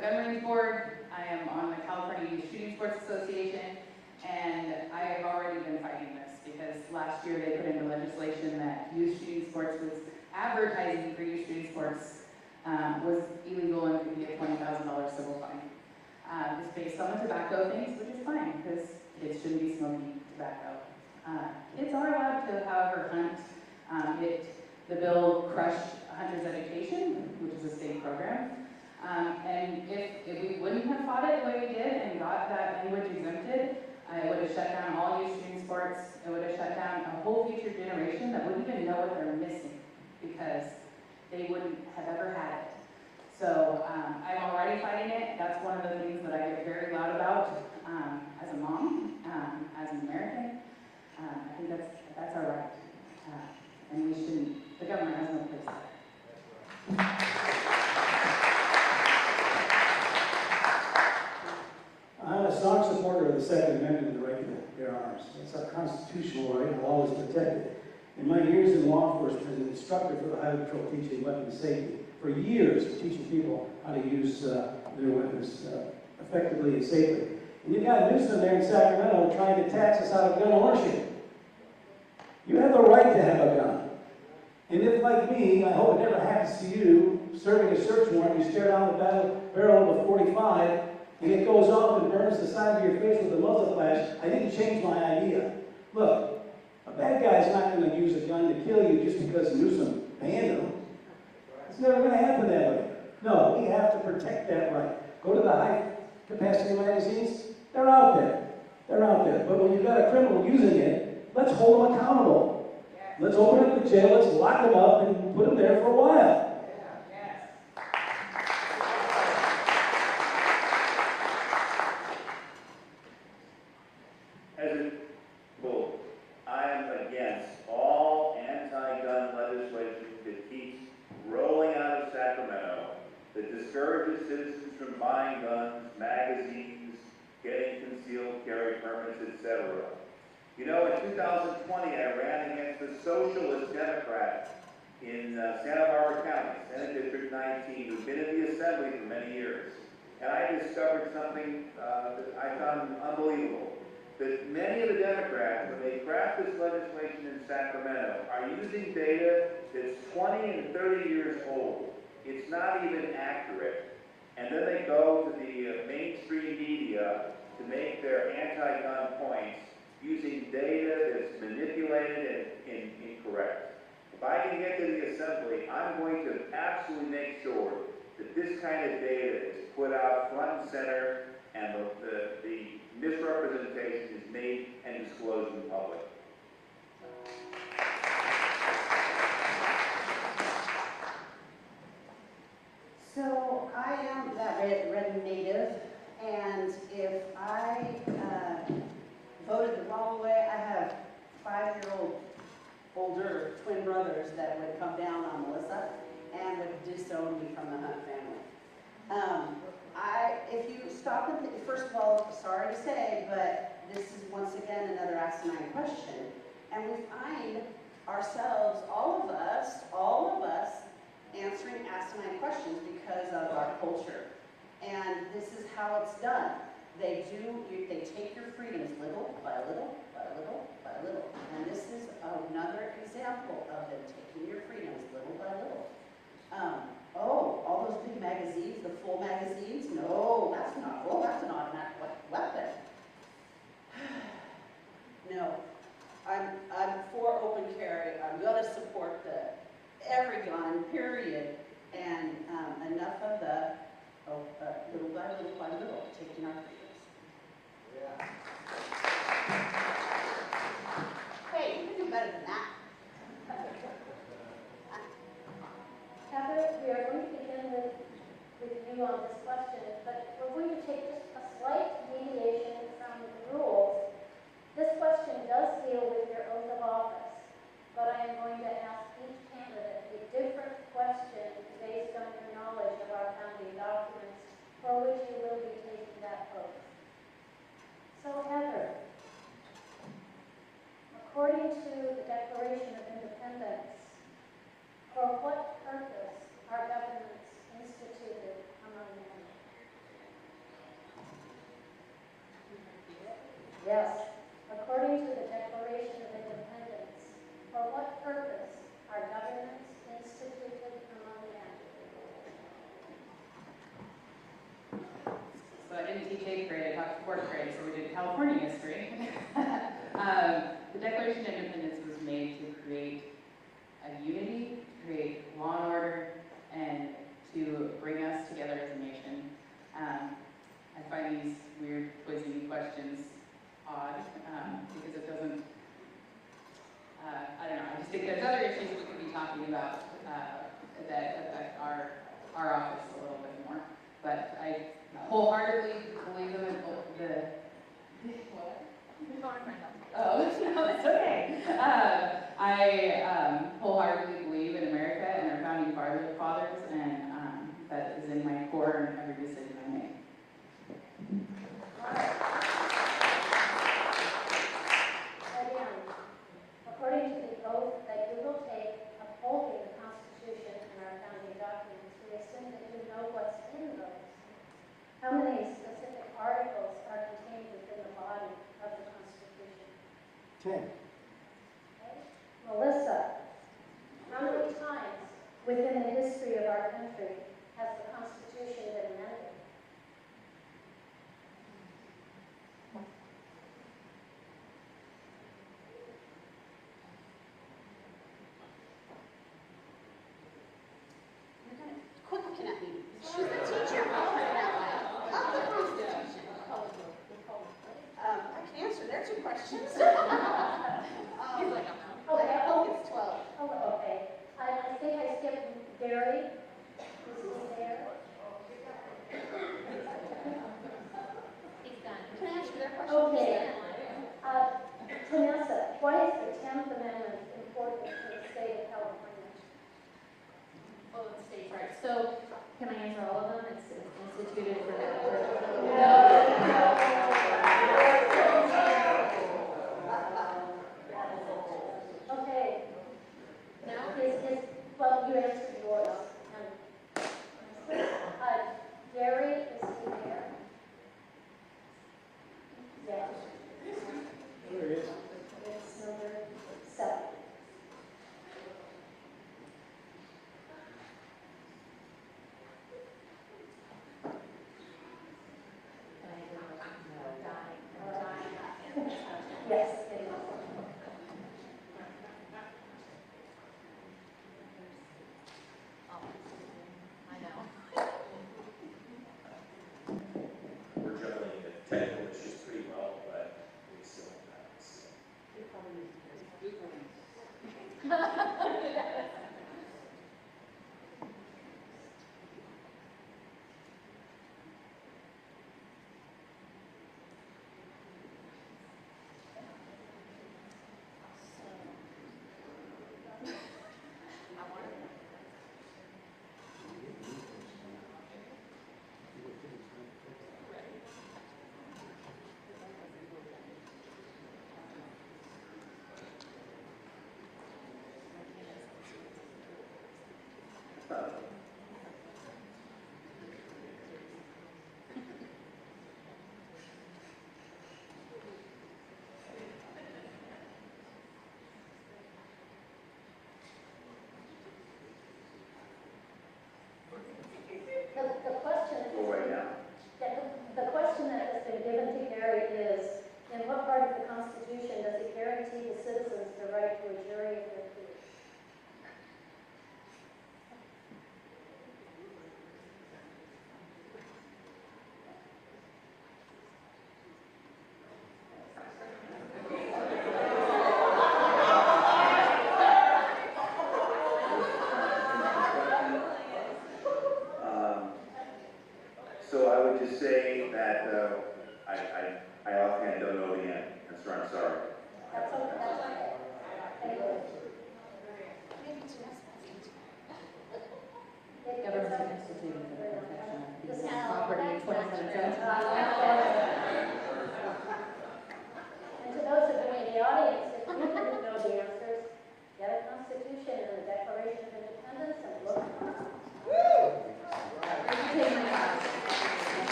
gun range board. I am on the California Youth Shooting Sports Association, and I have already been fighting this because last year they put into legislation that youth shooting sports was advertising for youth shooting sports was illegal and could be a $20,000 civil fine. It's based on the tobacco things, which is fine because kids shouldn't be smoking tobacco. Kids are allowed to, however, hunt. The bill crushed hunter's education, which is a state program. And if we wouldn't have fought it the way we did and got that language exempted, it would have shut down all youth shooting sports. It would have shut down a whole future generation that wouldn't even know what they're missing because they wouldn't have ever had it. So I'm already fighting it. That's one of the things that I get very loud about as a mom, as an American. I think that's our right. And we shouldn't, the government has no place there. I'm a staunch supporter of the Second Amendment and the right to bear arms. It's our constitutional right, and I'll always protect it. In my years in law enforcement as an instructor for the Highway Patrol teaching weapons safety, for years teaching people how to use their weapons effectively and safely. And you've got Newsroom there in Sacramento trying to tax us out of gun ownership. You have the right to have a gun. And if, like me, I hope it never happens to you, serving a search warrant, you stare down the barrel of a 45, and it goes off and burns the side of your face with a muzzle flash, I didn't change my idea. Look, a bad guy's not going to use a gun to kill you just because Newsom banned him. It's never going to happen that way. No, we have to protect that right. Go to the high-capacity magazines. They're out there. They're out there. But when you've got a criminal using it, let's hold them accountable. Let's open up the jail, let's lock them up, and put them there for a while. As a vote, I am against all anti-gun legislation that keeps rolling out of Sacramento, that discourages citizens from buying guns, magazines, getting concealed carry permits, etc. You know, in 2020, I ran against the Socialist Democrat in Santa Barbara County, Senate District 19, who'd been in the Assembly for many years. And I discovered something that I found unbelievable. That many of the Democrats, when they craft this legislation in Sacramento, are using data that's 20 and 30 years old. It's not even accurate. And then they go to the mainstream media to make their anti-gun points using data that's manipulated and incorrect. If I can get to the Assembly, I'm going to absolutely make sure that this kind of data is put out front and center and the misrepresentation is made and disclosed in public. So I am that red native, and if I voted the wrong way, I have 5-year-old older twin brothers that would come down on Melissa and would disown me from the Hunt family. If you stop and think, first of all, sorry to say, but this is once again another asinine question, and we find ourselves, all of us, answering asinine questions because of our culture. And this is how it's done. They take your freedoms little by little by little by little. And this is another example of them taking your freedoms little by little. All those big magazines, the full magazines, no, that's not full, that's an automatic weapon. No, I'm for open carry. I'm going to support every gun, period, and enough of the little by little, taking our freedoms. Yeah. Hey, you can do better than that. Heather, we are going to begin with you on this question, but we're going to take just a slight deviation from the rules. This question does deal with your oath of office, but I am going to ask each candidate a different question based on your knowledge of our founding documents for which you will be taking that oath. So Heather, according to the Declaration of Independence, for what purpose are governments instituted among men? Yes, according to the Declaration of Independence, teach 8th grade, I taught 4th grade, so we did California history. The Declaration of Independence was made to create a unity, to create law and order, and to bring us together as a nation. I find these weird, quizzing questions odd, because it doesn't, I don't know, I just think there's other issues we could be talking about that affect our office a little bit more. But I wholeheartedly believe in what? Oh, no, it's okay. I wholeheartedly believe in America and our founding fathers, and that is in my core in every decision I make. Again, according to the oath that you will take upholding the Constitution and our founding documents, we assume that you know what's in those. How many specific articles are contained within the body of the Constitution? 10. Okay. Melissa, how many times within the history of our country has the Constitution been amended? Quit looking at me. She's the teacher. Of the Constitution. I can answer their 2 questions. I hope it's 12. Oh, okay. I think I skipped Gary. Is he there? He's done. Can I answer their question? Okay. Vanessa, why is the 10th Amendment important to the state of California? Oh, the state's right. So, can I answer all of them? It's instituted for that. Okay. No? Well, you answered yours. Gary, is he there? Yes. There it is. It's number 7. Yes, it is. I know. We're juggling the technical issues pretty well, but we still have this. The question that has been given to Gary is, in what part of the Constitution does it guarantee the citizens the right to a jury of their peers? So I would just say that I offhand don't know the answer. I'm sorry. That's okay. Anyway. Government instituted for the protection of This people's is property in 2017. And to those of you in the audience, if you didn't know the answers, get a Constitution and a Declaration of Independence and look.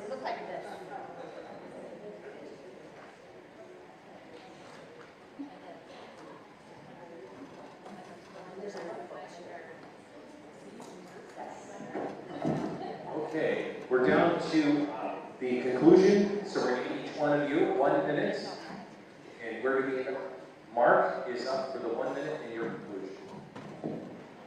Look like this. to the conclusion, so we're going to give each one of you 1 minute, and we're going to Mark is up for the 1 minute in your conclusion.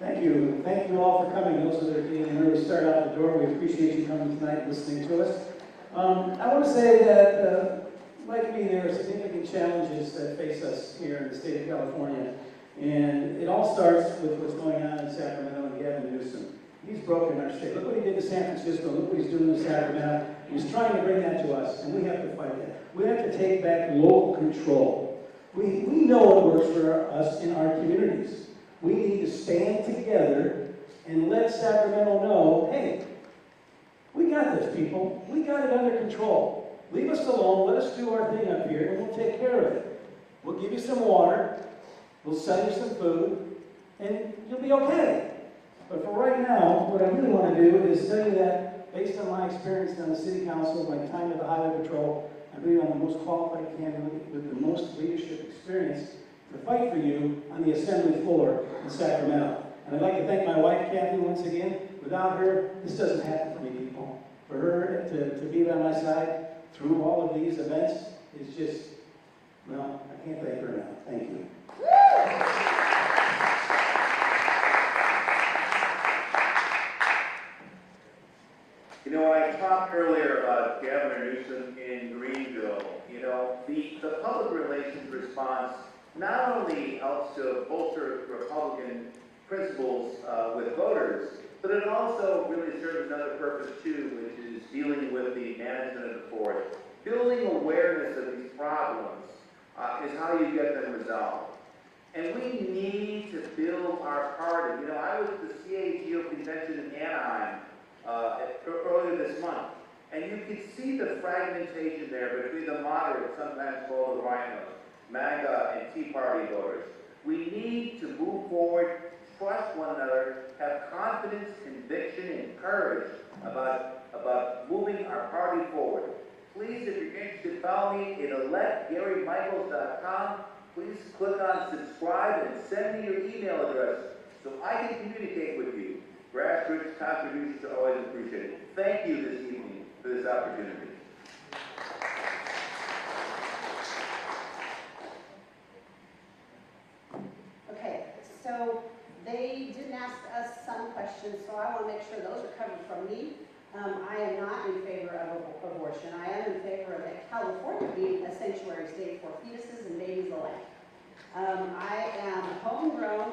Thank you. Thank you all for coming. Those that are getting an early start out the door, we appreciate you coming tonight and listening to us. I want to say that, like me, there are significant challenges that face us here in the state of California. And it all starts with what's going on in Sacramento and Gavin Newsom. He's broken our state. Look what he did to San Francisco. Look what he's doing in Sacramento. He's trying to bring that to us, and we have to fight that. We have to take back local control. We know what works for us in our communities. We need to stand together and let Sacramento know, hey, we got this, people. We got it under control. Leave us alone. Let us do our thing up here, and we'll take care of it. We'll give you some water. We'll sell you some food, and you'll be okay. But for right now, what I really want to do is tell you that, based on my experience on the city council, my time at the highway patrol, I believe I'm the most qualified candidate with the most leadership experience to fight for you on the assembly floor in Sacramento. And I'd like to thank my wife, Kathy, once again. Without her, this doesn't happen for me, people. For her to be by my side through all of these events is just, well, I can't thank her enough. Thank you. You know, I talked earlier about Governor Newsom in Greenville. You know, the public relations response not only helps to bolster Republican principles with voters, but it also really serves another purpose too, which is dealing with the management of the forest. Building awareness of these problems is how you get them resolved. And we need to build our party. You know, I was at the CAGO convention in Anaheim earlier this month, and you could see the fragmentation there between the moderates, sometimes called the rhinos, MAGA and Tea Party voters. We need to move forward, trust one another, have confidence, conviction, and courage about moving our party forward. Please, if you're interested, follow me at electgarymichaels.com. Please click on subscribe and send me your email address so I can communicate with you. Grassroots contributions are always appreciated. Thank you this evening for this opportunity. Okay, so they didn't ask us some questions, so I want to make sure those are covered from me. I am not in favor of abortion. I am in favor of California being a sanctuary state for fetuses and babies alike. I am a homegrown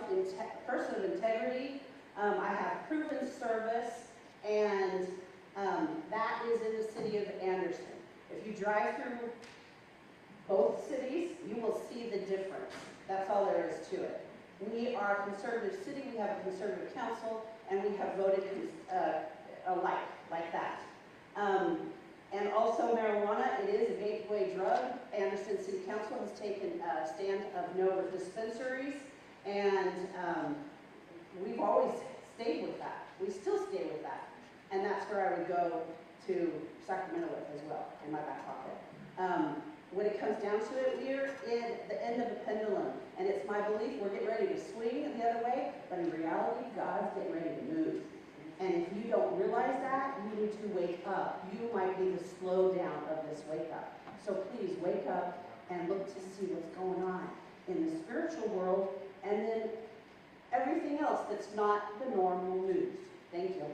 person of integrity. I have proven service, and that is in the city of Anderson. If you drive through both cities, you will see the difference. That's all there is to it. We are a conservative city, we have a conservative council, and we have voted alike, like that. And also marijuana, it is a gateway drug. Anderson City Council has taken a stand of no dispensaries, and we've always stayed with that. We still stay with that. And that's where I would go to Sacramento with as well, in my back pocket. When it comes down to it, we're in the end of a pendulum. And it's my belief we're getting ready to swing the other way, but in reality, God's getting ready to move. And if you don't realize that, you need to wake up. You might be the slowdown of this wake up. So please wake up and look to see what's going on in the spiritual world, and then everything else that's not the normal news. Thank you.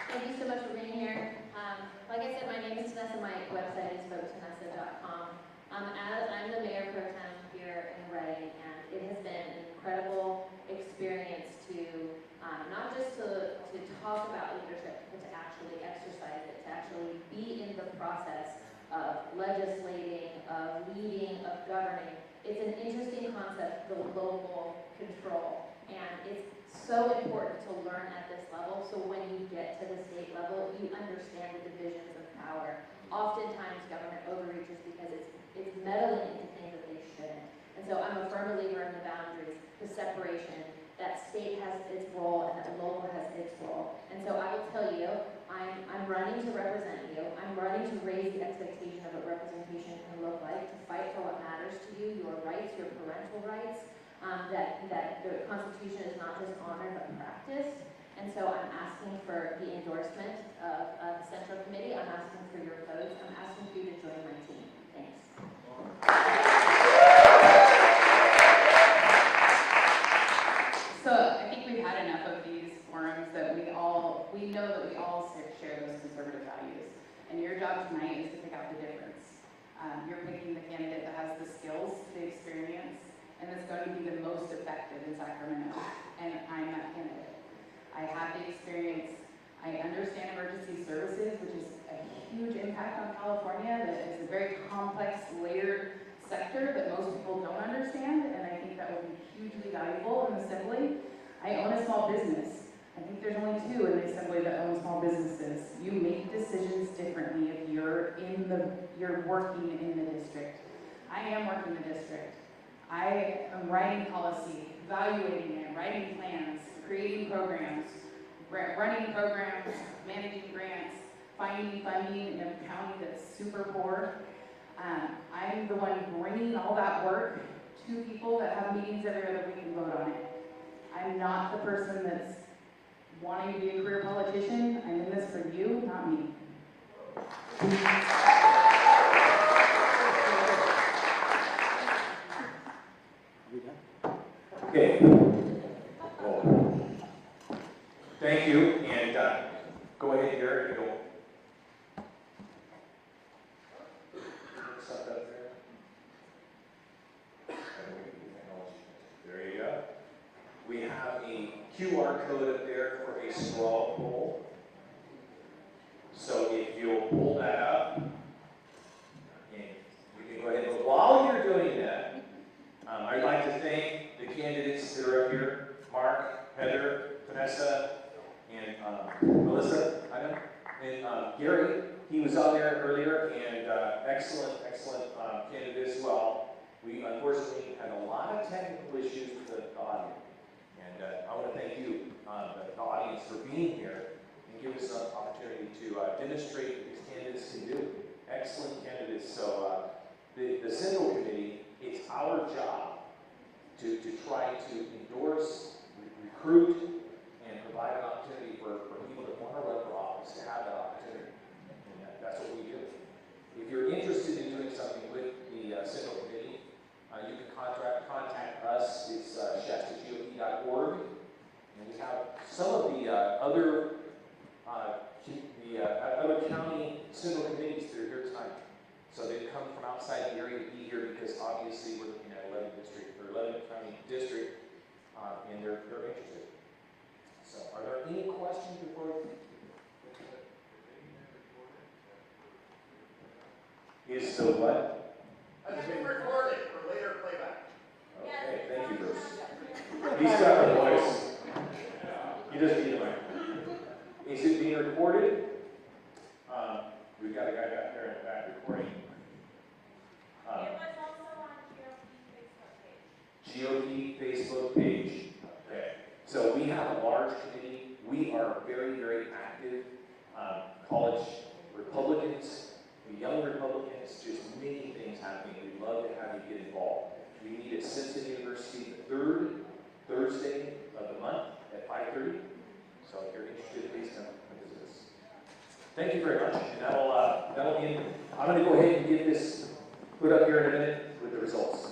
Thank you so much for being here. Like I said, my name is Tanessa. My website is votetanessa.com. I'm the mayor pro tem here in Reading, and it has been an incredible experience to not just to talk about leadership, but to actually exercise it, to actually be in the process of legislating, of leading, of governing. It's an interesting concept, the local control, and it's so important to learn at this level, so when you get to the state level, you understand the divisions of power. Oftentimes, government overreaches because it's meddling into things that they shouldn't. And so I'm a firm believer in the boundaries, the separation, that state has its role and that local has its role. And so I will tell you, I'm running to represent you. I'm running to raise the expectation of what representation can look like, to fight for what matters to you, your rights, your parental rights, that the Constitution is not just honored but practiced. And so I'm asking for the endorsement of the Central Committee. I'm asking for your votes. I'm asking for you to join my team. Thanks. So I think we've had enough of these forums that we know that we all share those conservative values. And your job tonight is to pick out the difference. You're picking the candidate that has the skills, the experience, and that's going to be the most effective in Sacramento. And I'm that candidate. I have the experience. I understand emergency services, which is a huge impact on California. That is a very complex, layered sector that most people don't understand, and I think that would be hugely valuable in the Assembly. I own a small business. I think there's only 2 in the Assembly that own small businesses. You make decisions differently if you're working in the district. I am working the district. I am writing policy, evaluating it, writing plans, creating programs, running programs, managing grants, finding funding in a county that's super poor. I'm the one bringing all that work to people that have meetings every other week and vote on it. I'm not the person that's wanting to be a career politician. I'm in this for you, not me. Okay. Well, thank you, and go ahead here if you'll. There you go. We have a QR code up there for a straw poll. So if you'll pull that up, and you can go ahead. But while you're doing that, I'd like to thank the candidates that are up here: Mark, Heather, Vanessa, and Melissa, I know, and Gary. He was on there earlier, and excellent candidate as well. We unfortunately had a lot of technical issues with the audio, and I want to thank you, the audience, for being here and give us an opportunity to demonstrate what these candidates can do. Excellent candidates. So the Central Committee, it's our job to try to endorse, recruit, and provide an opportunity for people that want to run for office to have that opportunity. And that's what we do. If you're interested in doing something with the Central Committee, you can contact us. It's shastagop.org. And we have some of the other county Central Committees that are here tonight. So they've come from outside the area to be here because obviously we're looking at 11 county district, and they're interested. So are there any questions before is the what? Has been recorded for later playback. Okay, thank you, Bruce. He's got a voice. He doesn't need a mic. Is it being recorded? We've got a guy back there in the back recording. It was also on GOP Facebook page. GOP Facebook page. Okay. So we have a large committee. We are very, very active. College Republicans, young Republicans, just many things happening. We'd love to have you get involved. We meet at Simpson University the 3rd Thursday of the month at 5:30. So if you're interested, please come visit us. Thank you very much. And that'll end. I'm going to go ahead and get this put up here in a minute with the results.